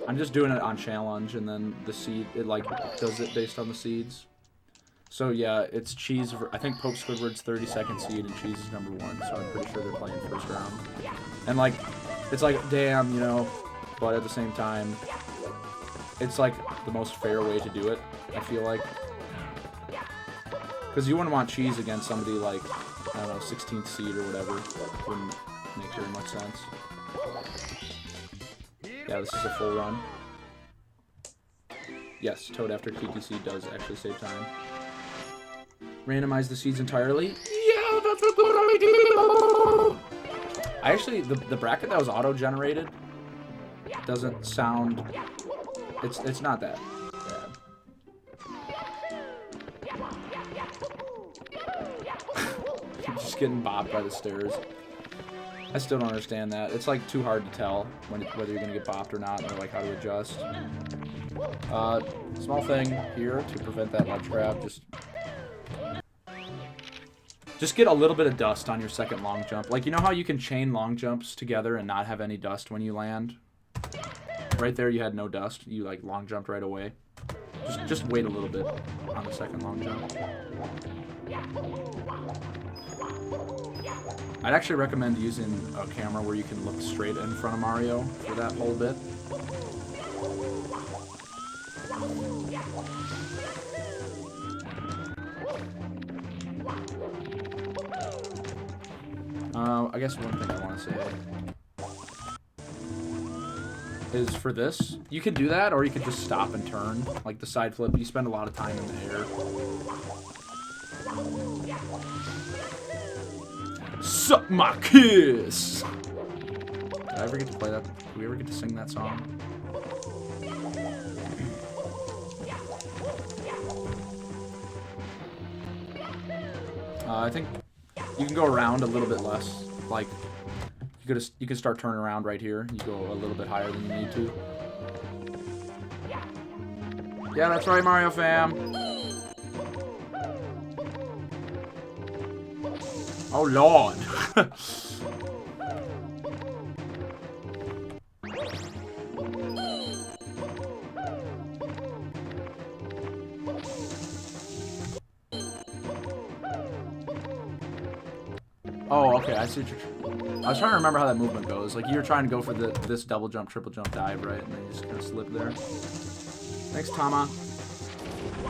I'm just doing it on challenge, and then the seed, it like does it based on the seeds. So yeah, it's Cheese. I think Pope Squidward's 32nd seed, and Cheese is number 1. So I'm pretty sure they're playing first round. And like, it's like damn, you know, but at the same time, it's like the most fair way to do it. I feel like, because you wouldn't want Cheese against somebody like, I don't know, 16th seed or whatever. Wouldn't make very much sense. Yeah, this is a full run. Yes, Toad after TTC does actually save time. Randomize the seeds entirely. Yeah, that's a good idea. I actually, the bracket that was auto-generated doesn't sound. It's not that bad. Just getting bopped by the stairs. I still don't understand that. It's like too hard to tell whether you're gonna get bopped or not, or like how to adjust. Small thing here to prevent that ledge grab. Just get a little bit of dust on your second long jump. Like, you know how you can chain long jumps together and not have any dust when you land? Right there, you had no dust. You like long jumped right away. Just wait a little bit on the second long jump. I'd actually recommend using a camera where you can look straight in front of Mario for that whole bit. I guess one thing I want to say is for this, you can do that, or you can just stop and turn, like the side flip. You spend a lot of time in the air. Suck my kiss! Did I ever get to play that? Did we ever get to sing that song? I think you can go around a little bit less. Like, you could start turning around right here. You go a little bit higher than you need to. Yeah, that's right, Mario fam. Oh Lord. Oh, okay, I see what you're... I was trying to remember how that movement goes. Like, you were trying to go for this double jump, triple jump dive, right? And then you just kind of slip there. Thanks, Tama.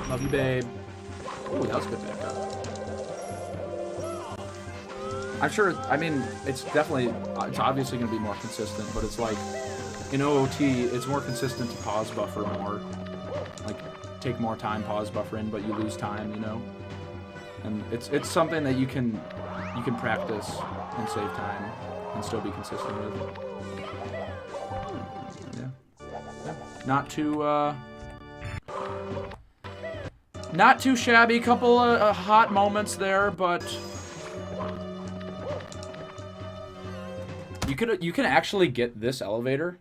Love you, babe. Ooh, that was good back up. I'm sure. I mean, it's obviously going to be more consistent, but it's like in OOT, it's more consistent to pause buffer more, like take more time pause buffer in, but you lose time, you know. And it's something that you can practice and save time and still be consistent with. Yeah. Not too shabby. Couple hot moments there, but you can actually get this elevator.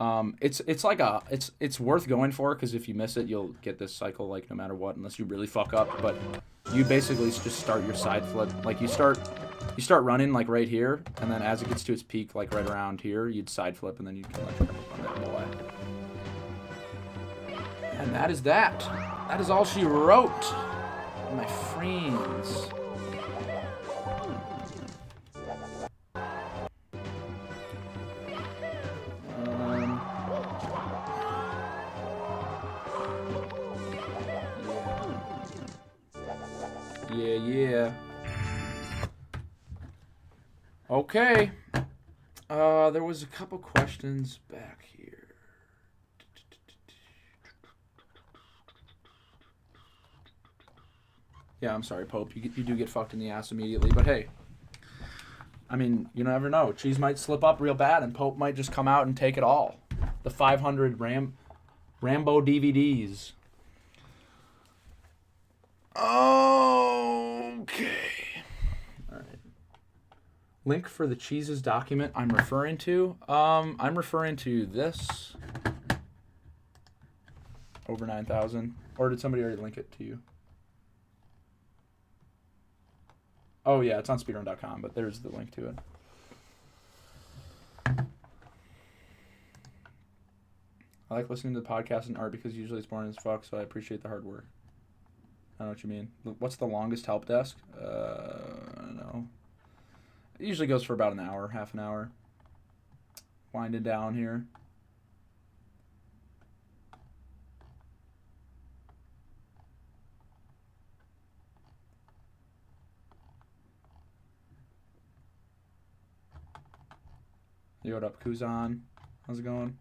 It's worth going for, because if you miss it, you'll get this cycle like no matter what, unless you really fuck up. But you basically just start your side flip. Like you start running like right here, and then as it gets to its peak, like right around here, you'd side flip, and then you can like run that whole way. And that is that. That is all she wrote, my friends. Yeah. Okay. There was a couple questions back here. Yeah, I'm sorry, Pope. You do get fucked in the ass immediately, but hey. I mean, you never know. Cheese might slip up real bad, and Pope might just come out and take it all. The 500 Rambo DVDs. Okay. All right. Link for the Cheeses document I'm referring to. I'm referring to this. Over 9,000. Or did somebody already link it to you? Oh, yeah, it's on speedrun.com, but there's the link to it. I like listening to the podcast and art because usually it's boring as fuck, so I appreciate the hard work. I know what you mean. What's the longest help desk? I don't know. It usually goes for about an hour, half an hour. Winding down here. Yo, what up, Kuzan? How's it going?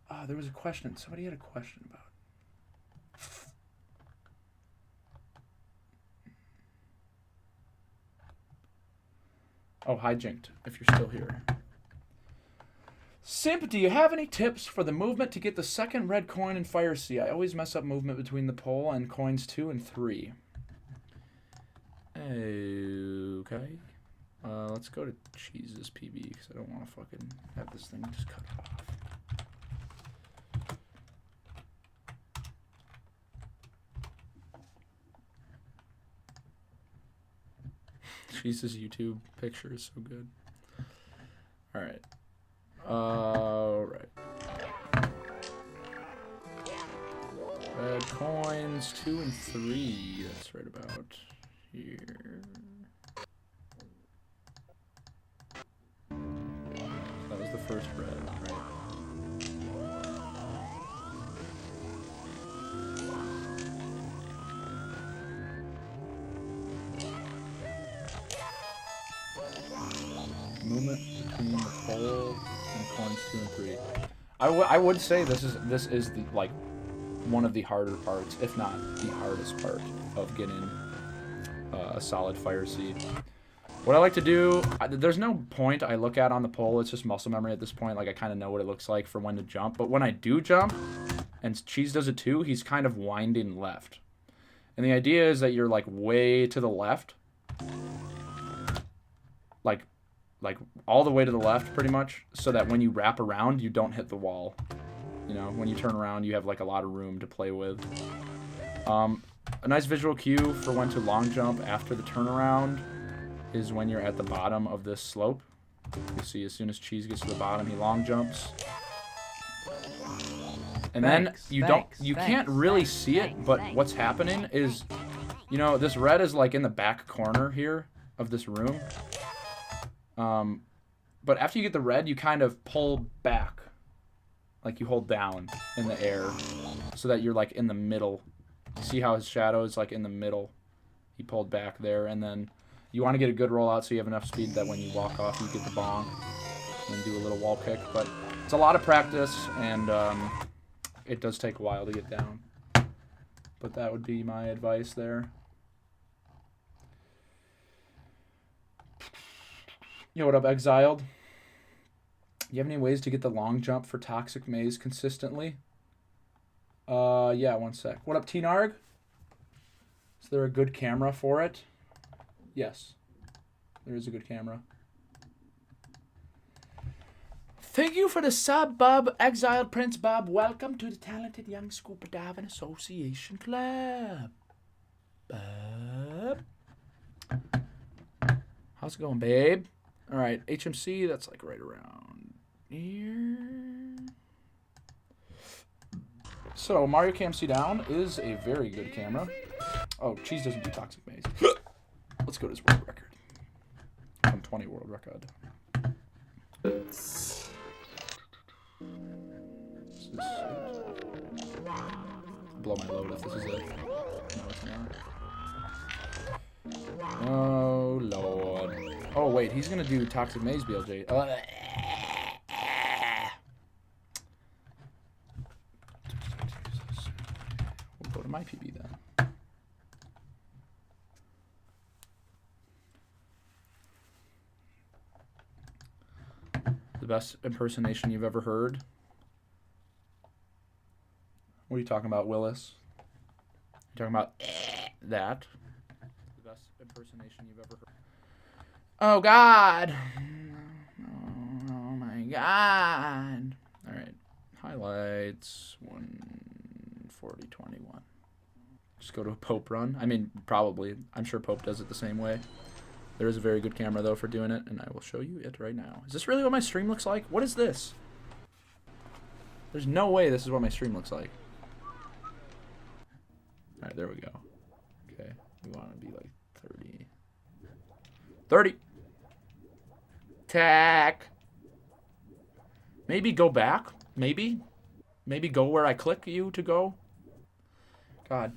Oh, there was a question. Somebody had a question about. Oh, hijanked, if you're still here. Simp, do you have any tips for the movement to get the second red coin in Fire Sea? I always mess up movement between the pole and coins 2 and 3. Okay. Let's go to Cheese's PB, because I don't want to fucking have this thing just cut off. Cheese's YouTube picture is so good. Alright. Alright. Red coins 2 and 3. That's right about here. That was the first red, right? Movement between the pole and coins 2 and 3. I would say this is the like one of the harder parts, if not the hardest part of getting a solid fire seed. What I like to do, there's no point I look at on the pole. It's just muscle memory at this point. Like I kind of know what it looks like for when to jump. But when I do jump, and Cheese does it too, he's kind of winding left. And the idea is that you're like way to the left, like all the way to the left pretty much, so that when you wrap around, you don't hit the wall. You know, when you turn around, you have like a lot of room to play with. A nice visual cue for when to long jump after the turnaround is when you're at the bottom of this slope. You see, as soon as Cheese gets to the bottom, he long jumps. And then you can't really see it, but what's happening is, you know, this red is like in the back corner here of this room. But after you get the red, you kind of pull back. Like you hold down in the air so that you're like in the middle. You see how his shadow is like in the middle? He pulled back there, and then You want to get a good rollout so you have enough speed that when you walk off, you get the bong and do a little wall kick. But it's a lot of practice, and it does take a while to get down. But that would be my advice there. Yo, what up, Exiled? You have any ways to get the long jump for Toxic Maze consistently? Yeah, one sec. What up, T-Narg? Is there a good camera for it? Yes. There is a good camera. Thank you for the sub, Bob. Exiled Prince Bob. Welcome to the Talented Young Scuba Diving Association Club. Bob. How's it going, babe? All right, HMC, that's like right around here. So, Mario Cam C Down is a very good camera. Oh, Cheese doesn't do Toxic Maze. Let's go to his world record. 120 world record. Blow my load if this is it. No, it's not. Oh, Lord. Oh, wait, he's going to do Toxic Maze BLJ. We'll go to my PB then. The best impersonation you've ever heard? What are you talking about, Willis? You talking about that? The best impersonation you've ever heard? Oh, God. Oh, my God. All right. Highlights 140/21. Just go to a Pope run. I mean, probably. I'm sure Pope does it the same way. There is a very good camera, though, for doing it, and I will show you it right now. Is this really what my stream looks like? What is this? There's no way this is what my stream looks like. All right, there we go. Okay, we want to be like 30. 30! Tack! Maybe go back? Maybe? Maybe go where I click you to go? God.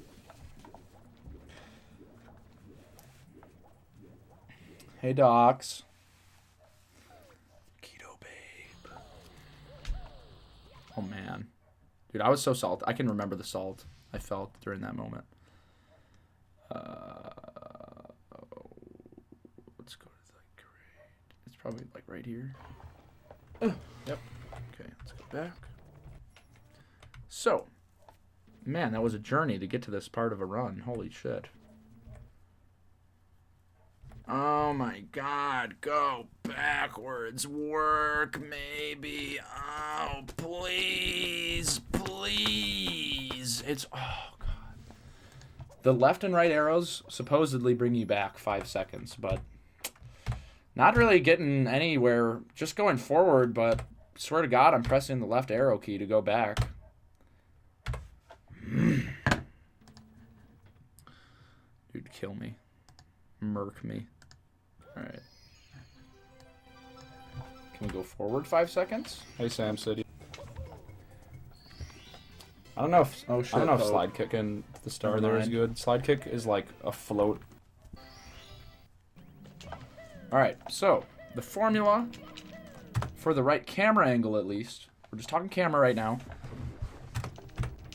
Hey, docs. Keto babe. Oh, man. Dude, I was so salty. I can remember the salt I felt during that moment. Let's go to the grade. It's probably like right here. Yep. Okay, let's go back. So, man, that was a journey to get to this part of a run. Holy shit. Oh my God, go backwards, work maybe. Oh, please, please. It's, oh God. The left and right arrows supposedly bring you back 5 seconds, but not really getting anywhere. Just going forward, but swear to God, I'm pressing the left arrow key to go back. Dude, kill me. Murk me. Alright. Can we go forward 5 seconds? Hey, Sam City. I don't know if I don't know if slide kick in the star there is good. Slide kick is like a float. Alright, so the formula for the right camera angle, at least. We're just talking camera right now.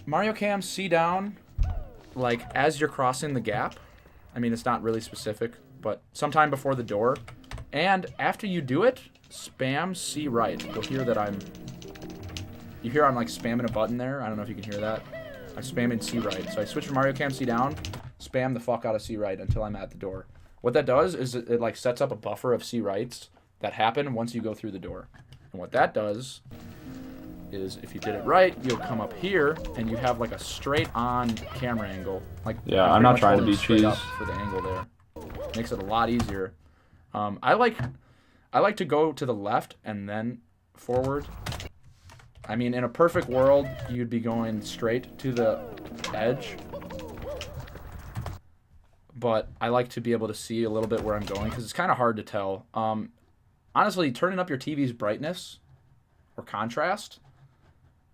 Mario Cam C down, like as you're crossing the gap. I mean, it's not really specific, but sometime before the door. And after you do it, spam C right. You'll hear that you hear I'm like spamming a button there. I don't know if you can hear that. I'm spamming C right. So I switch from Mario Cam C down, spam the fuck out of C right until I'm at the door. What that does is it like sets up a buffer of C rights that happen once you go through the door. And what that does is if you did it right, you'll come up here and you have like a straight on camera angle. Like, yeah, I'm not trying to be cheese for the angle there. Makes it a lot easier. I like to go to the left and then forward. I mean, in a perfect world, you'd be going straight to the edge. But I like to be able to see a little bit where I'm going because it's kind of hard to tell. Honestly, turning up your TV's brightness or contrast,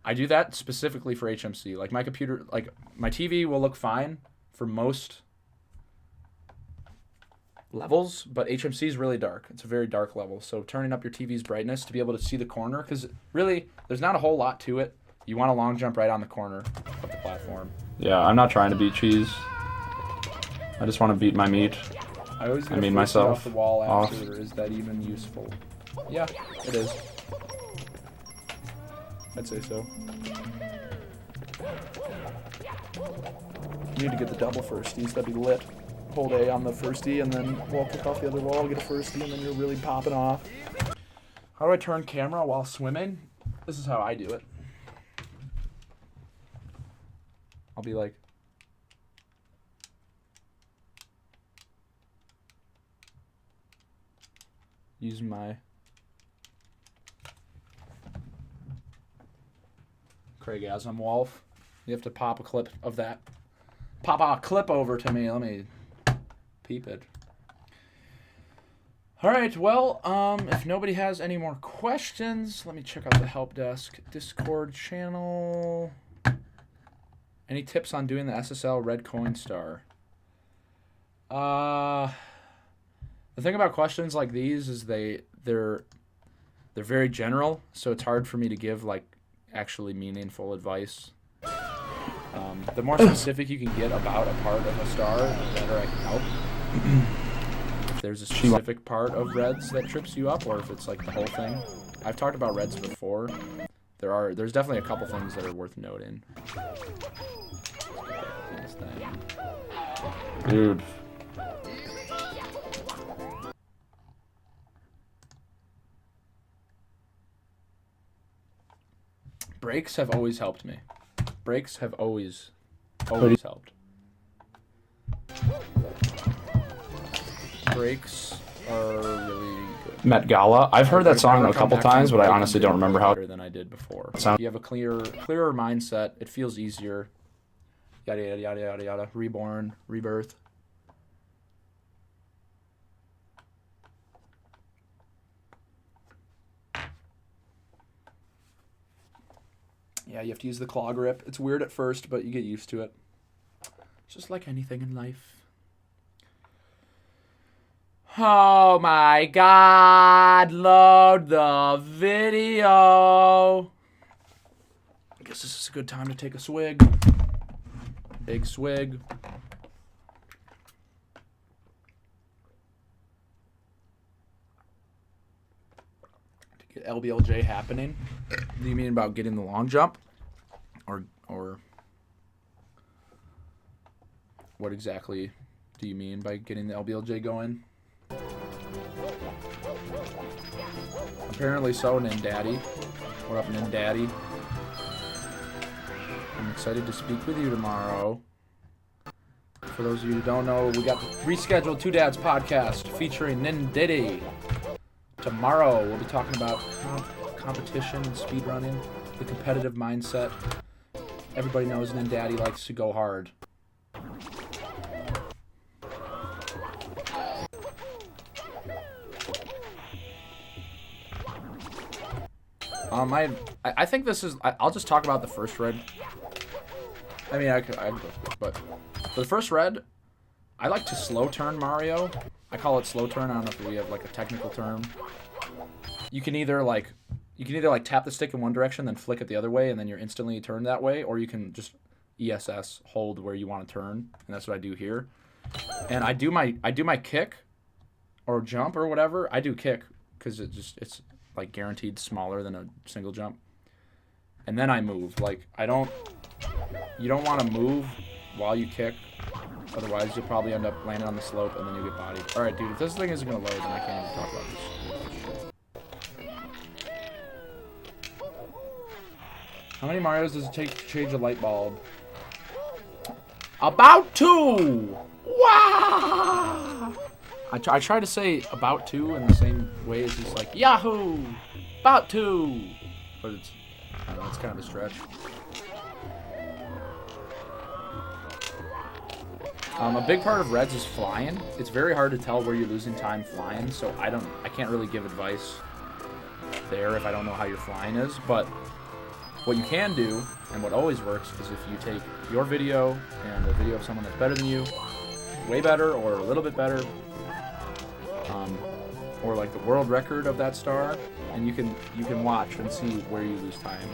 I do that specifically for HMC. Like my computer, like my TV will look fine for most levels, but HMC is really dark. It's a very dark level, so turning up your TV's brightness to be able to see the corner, because really, there's not a whole lot to it. You want to long jump right on the corner of the platform. Yeah, I'm not trying to beat cheese. I just want to beat my meat. I always get myself off the wall off. after. Is that even useful? Yeah, it is. I'd say so. You need to get the double firsties. That'd be lit. Hold A on the firstie, and then wall kick off the other wall, get a firstie, and then you're really popping off. How do I turn camera while swimming? This is how I do it. I'll be like... using my... Craigasm Wolf. You have to pop a clip of that. Pop a clip over to me. Let me peep it. All right. Well, if nobody has any more questions, let me check out the help desk Discord channel. Any tips on doing the SSL Red Coin Star? The thing about questions like these is they're very general, so it's hard for me to give like actually meaningful advice. The more specific you can get about a part of a star, the better I can help. If there's a specific part of reds that trips you up, or if it's like the whole thing. I've talked about reds before. There's definitely a couple things that are worth noting. Dude. Breaks have always helped me. Breaks have always helped. Breaks are really good. Met Gala. I've heard that song a couple times, but I honestly don't remember how. Better than I did before. If you have a clearer mindset, it feels easier. Yada yada yada yada yada. Reborn, rebirth. Yeah, you have to use the claw grip. It's weird at first, but you get used to it. It's just like anything in life. Oh my God, load the video. I guess this is a good time to take a swig. Big swig. To get LBLJ happening. Do you mean about getting the long jump? Or what exactly do you mean by getting the LBLJ going? Apparently so, Nindaddy. What up, Nindaddy? I'm excited to speak with you tomorrow. For those of you who don't know, we got the rescheduled Two Dads podcast featuring Nindaddy. Tomorrow we'll be talking about competition and speedrunning, the competitive mindset. Everybody knows Nindaddy likes to go hard. I think this is... I'll just talk about the first red. I mean, I could go, but for the first red, I like to slow turn Mario. I call it slow turn. I don't know if we have like a technical term. You can either tap the stick in one direction, then flick it the other way, and then you're instantly turned that way, or you can just ESS hold where you want to turn, and that's what I do here. And I do my kick or jump or whatever. I do kick because it's like guaranteed smaller than a single jump. And then I move. Like you don't want to move while you kick, otherwise you'll probably end up landing on the slope and then you'll get bodied. All right, dude, if this thing isn't gonna load, then I can't even talk about this. How many Marios does it take to change a light bulb? About 2! Wow! I try to say about 2 in the same way as just like, Yahoo! About 2! But it's, I don't know, it's kind of a stretch. A big part of reds is flying. It's very hard to tell where you're losing time flying, so I can't really give advice there if I don't know how your flying is, but what you can do, and what always works, is if you take your video and a video of someone that's better than you, way better or a little bit better, or like the world record of that star, and you can watch and see where you lose time,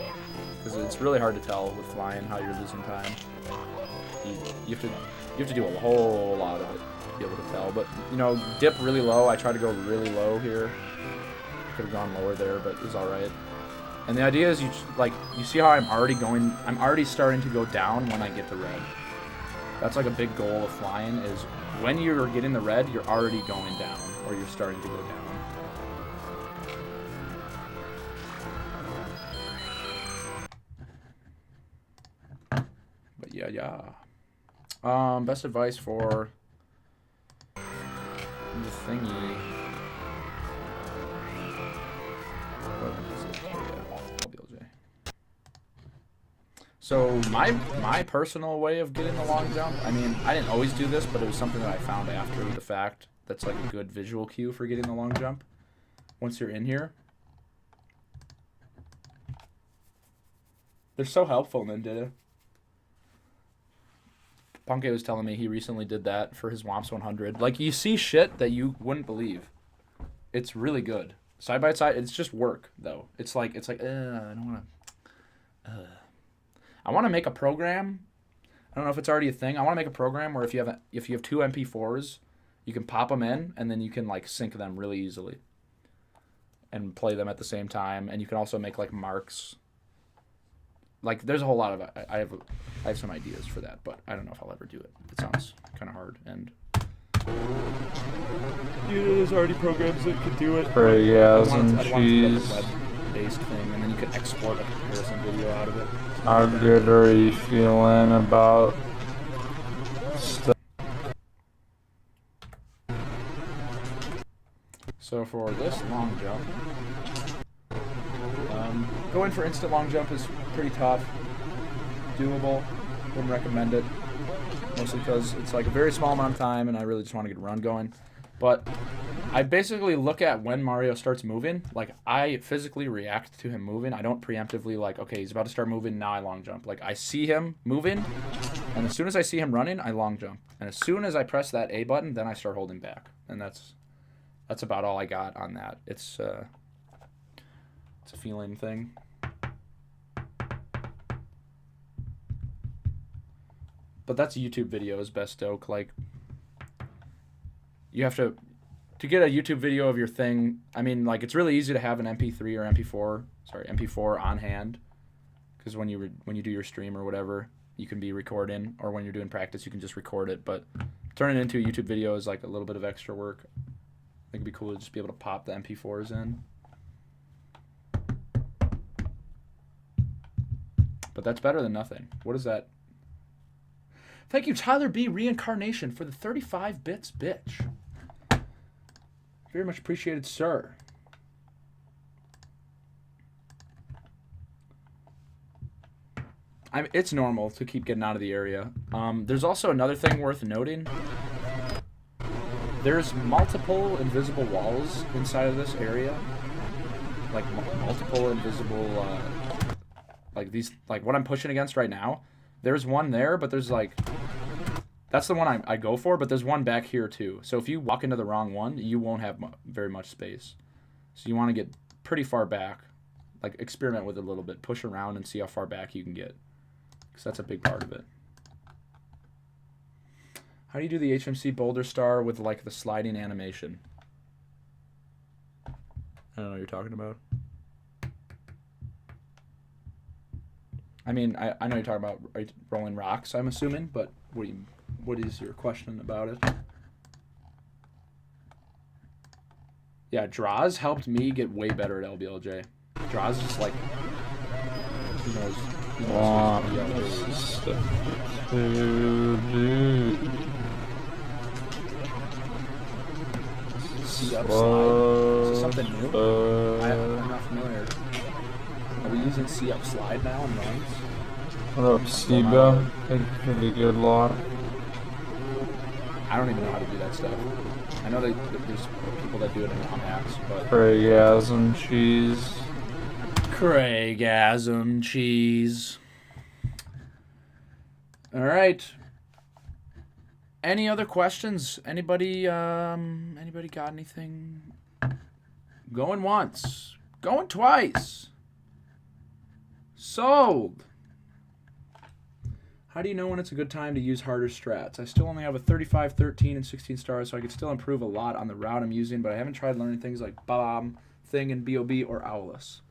because it's really hard to tell with flying how you're losing time. You have to do a whole lot of it to be able to tell. But you know, dip really low. I try to go really low here. Could have gone lower there, but it was all right. And the idea is you see how I'm already starting to go down when I get the red. That's like a big goal of flying, is when you're getting the red, you're already going down, or you're starting to go down. But yeah. Best advice for the thingy. What is it? Oh, yeah, LBLJ. So my personal way of getting the long jump, I mean, I didn't always do this, but it was something that I found after the fact that's like a good visual cue for getting the long jump. Once you're in here, they're so helpful, Nindita. Punke was telling me he recently did that for his WOMPS 100. Like, you see shit that you wouldn't believe. It's really good. Side by side, it's just work, though. It's like, I don't want to... I want to make a program. I don't know if it's already a thing. I want to make a program where if you have two MP4s, you can pop them in, and then you can, like, sync them really easily. And play them at the same time. And you can also make, like, marks. Like, there's a whole lot of... I have some ideas for that, but I don't know if I'll ever do it. It sounds kind of hard, and... there's already programs that can do it. Some cheese. Like a web-based thing, and then you can export a comparison video out of it. How good are you feeling about stuff? So for this long jump, going for instant long jump is pretty tough. Doable. Wouldn't recommend it. Mostly because it's like a very small amount of time and I really just want to get a run going. But I basically look at when Mario starts moving. Like, I physically react to him moving. I don't preemptively, like, okay, he's about to start moving, now I long jump. Like, I see him moving, and as soon as I see him running, I long jump. And as soon as I press that A button, then I start holding back. And that's about all I got on that. It's a feeling thing. But that's YouTube videos, best Oak. Like, you have to get a YouTube video of your thing. I mean, like, it's really easy to have an MP3 or MP4 on hand, because when you do your stream or whatever, you can be recording, or when you're doing practice, you can just record it. But turning it into a YouTube video is like a little bit of extra work. I think it'd be cool to just be able to pop the MP4s in. But that's better than nothing. What is that? Thank you, Tyler B. Reincarnation, for the 35 bits, bitch. Very much appreciated, sir. It's normal to keep getting out of the area. There's also another thing worth noting. There's multiple invisible walls inside of this area. Like, multiple invisible, like these, like what I'm pushing against right now. There's one there, but there's like... That's the one I go for, but there's one back here too. So if you walk into the wrong one, you won't have very much space. So you want to get pretty far back. Like, experiment with it a little bit. Push around and see how far back you can get. Because that's a big part of it. How do you do the HMC Boulder Star with, like, the sliding animation? I don't know what you're talking about. I mean, I know you're talking about rolling rocks, I'm assuming, but what is your question about it? Yeah, Draws helped me get way better at LBLJ. Draws is like, he knows See up slide. Is this something new? I'm not familiar. Are we using see up slide now in runs? What up, Seba? Pretty good lot. I don't even know how to do that stuff. I know that there's people that do it in hacks, but... Craigasm cheese. Craigasm cheese. Alright. Any other questions? Anybody got anything? Going once. Going twice. Sold. How do you know when it's a good time to use harder strats? I still only have a 35, 13, and 16 stars, so I could still improve a lot on the route I'm using, but I haven't tried learning things like Bomb, Thing, and BOB or Owlus.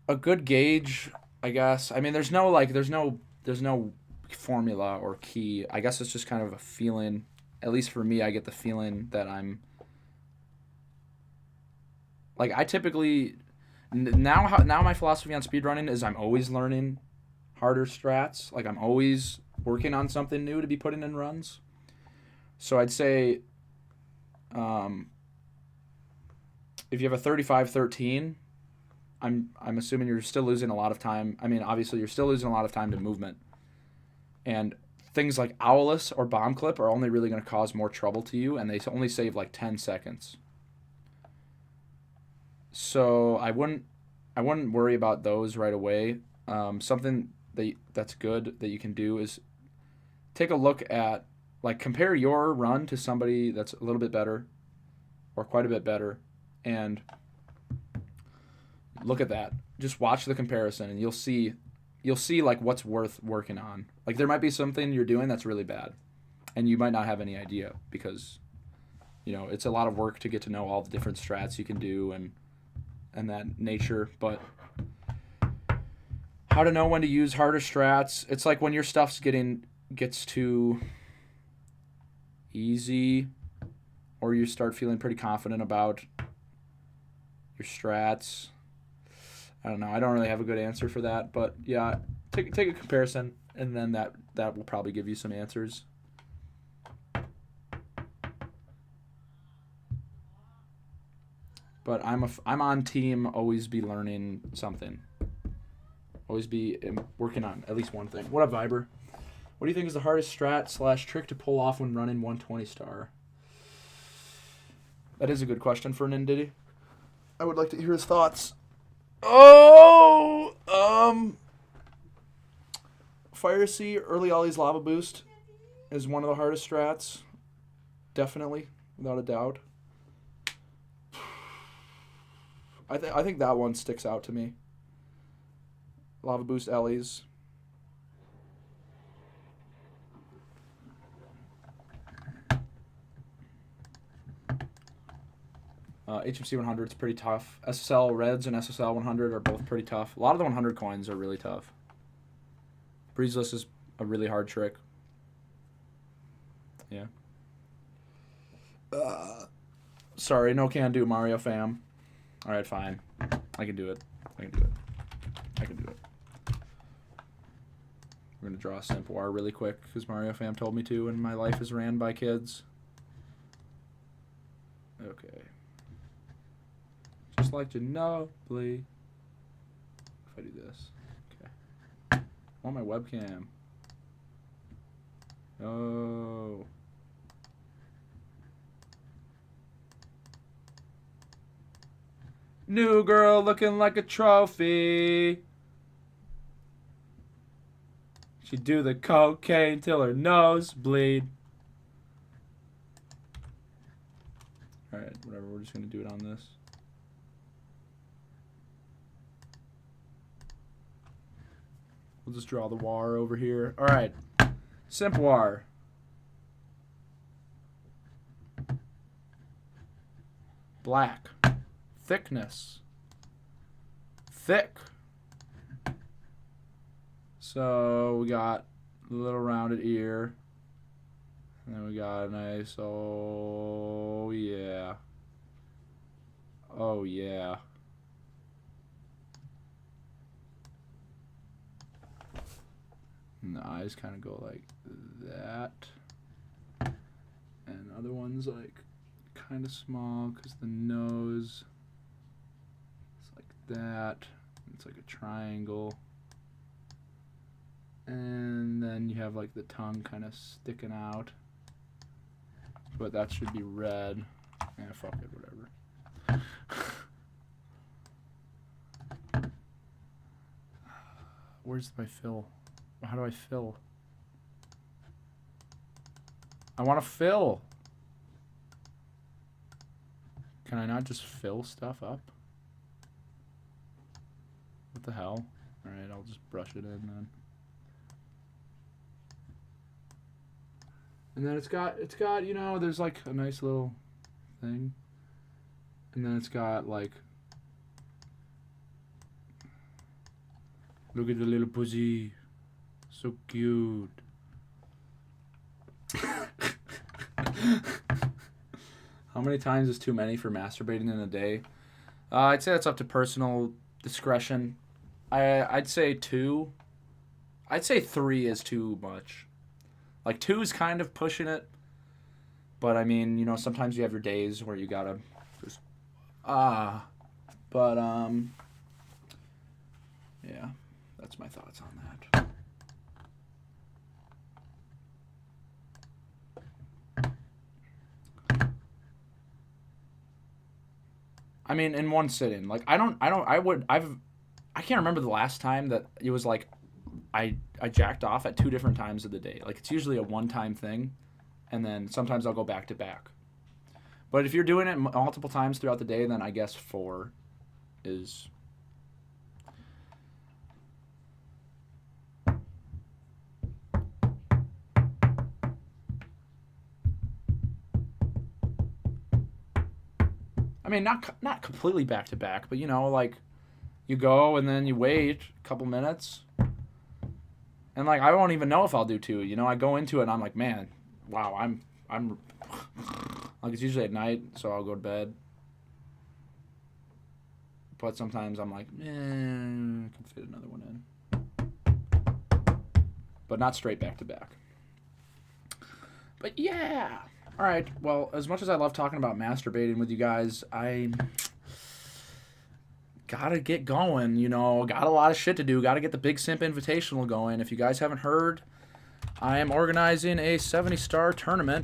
A good gauge, I guess. I mean, there's no formula or key. I guess it's just kind of a feeling. At least for me, I get the feeling that I'm like I typically now my philosophy on speedrunning is I'm always learning harder strats. Like I'm always working on something new to be putting in runs. So I'd say if you have a 35-13, I'm assuming you're still losing a lot of time. I mean, obviously you're still losing a lot of time to movement. And things like Owlus or Bomb Clip are only really going to cause more trouble to you, and they only save like 10 seconds. So I wouldn't worry about those right away. Something that's good that you can do is take a look at, like, compare your run to somebody that's a little bit better or quite a bit better, and look at that. Just watch the comparison, and you'll see like what's worth working on. Like there might be something you're doing that's really bad, and you might not have any idea because, it's a lot of work to get to know all the different strats you can do and that nature. But how to know when to use harder strats? It's like when your stuff's gets too easy, or you start feeling pretty confident about your strats. I don't know. I don't really have a good answer for that, but yeah, take a comparison, and then that will probably give you some answers. But I'm on team always be learning something. Always be working on at least one thing. What up, Viber? What do you think is the hardest strat / trick to pull off when running 120 star? That is a good question for Nindidi. I would like to hear his thoughts. Fire Sea early Ollie's Lava Boost is one of the hardest strats. Definitely, without a doubt. I think that one sticks out to me. Lava Boost Ellie's. HMC 100 is pretty tough. SSL Reds and SSL 100 are both pretty tough. A lot of the 100 coins are really tough. Breezeless is a really hard trick. Yeah. Sorry, no can do, Mario fam. Alright, fine. I can do it. We're going to draw a Simp War really quick because Mario fam told me to, and my life is ran by kids. Okay. Just like Ginobili. If I do this. Okay. I want my webcam. Oh. New girl looking like a trophy. She do the cocaine till her nose bleed. Alright, whatever. We're just going to do it on this. We'll just draw the war over here. Alright. Simp War. Black. Thickness. Thick. So we got a little rounded ear. And then we got a nice, oh yeah. Oh yeah. And the eyes kind of go like that. And other ones like kind of small because the nose is like that. It's like a triangle. And then you have like the tongue kind of sticking out. But that should be red. Yeah, fuck it, whatever. Where's my fill? How do I fill? I want to fill. Can I not just fill stuff up? What the hell? Alright, I'll just brush it in then. And then it's got, you know, there's like a nice little thing. And then it's got like, look at the little pussy. So cute. How many times is too many for masturbating in a day? I'd say that's up to personal discretion. I'd say 2. I'd say 3 is too much. Like 2 is kind of pushing it. But I mean, you know, sometimes you have your days where you gotta just but yeah, that's my thoughts on that. I mean, in one sitting. Like I can't remember the last time that it was like I jacked off at 2 different times of the day. Like it's usually a one-time thing, and then sometimes I'll go back to back. But if you're doing it multiple times throughout the day, then I guess 4 is. I mean, not completely back to back, but you know, like you go and then you wait a couple minutes, and like I won't even know if I'll do 2. You know, I go into it and I'm like, man, wow, I'm like it's usually at night, so I'll go to bed. But sometimes I'm like, I can fit another one in, but not straight back to back. But yeah. All right, well, as much as I love talking about masturbating with you guys, I gotta get going, you know, got a lot of shit to do, gotta get the Big Simp Invitational going. If you guys haven't heard, I am organizing a 70-star tournament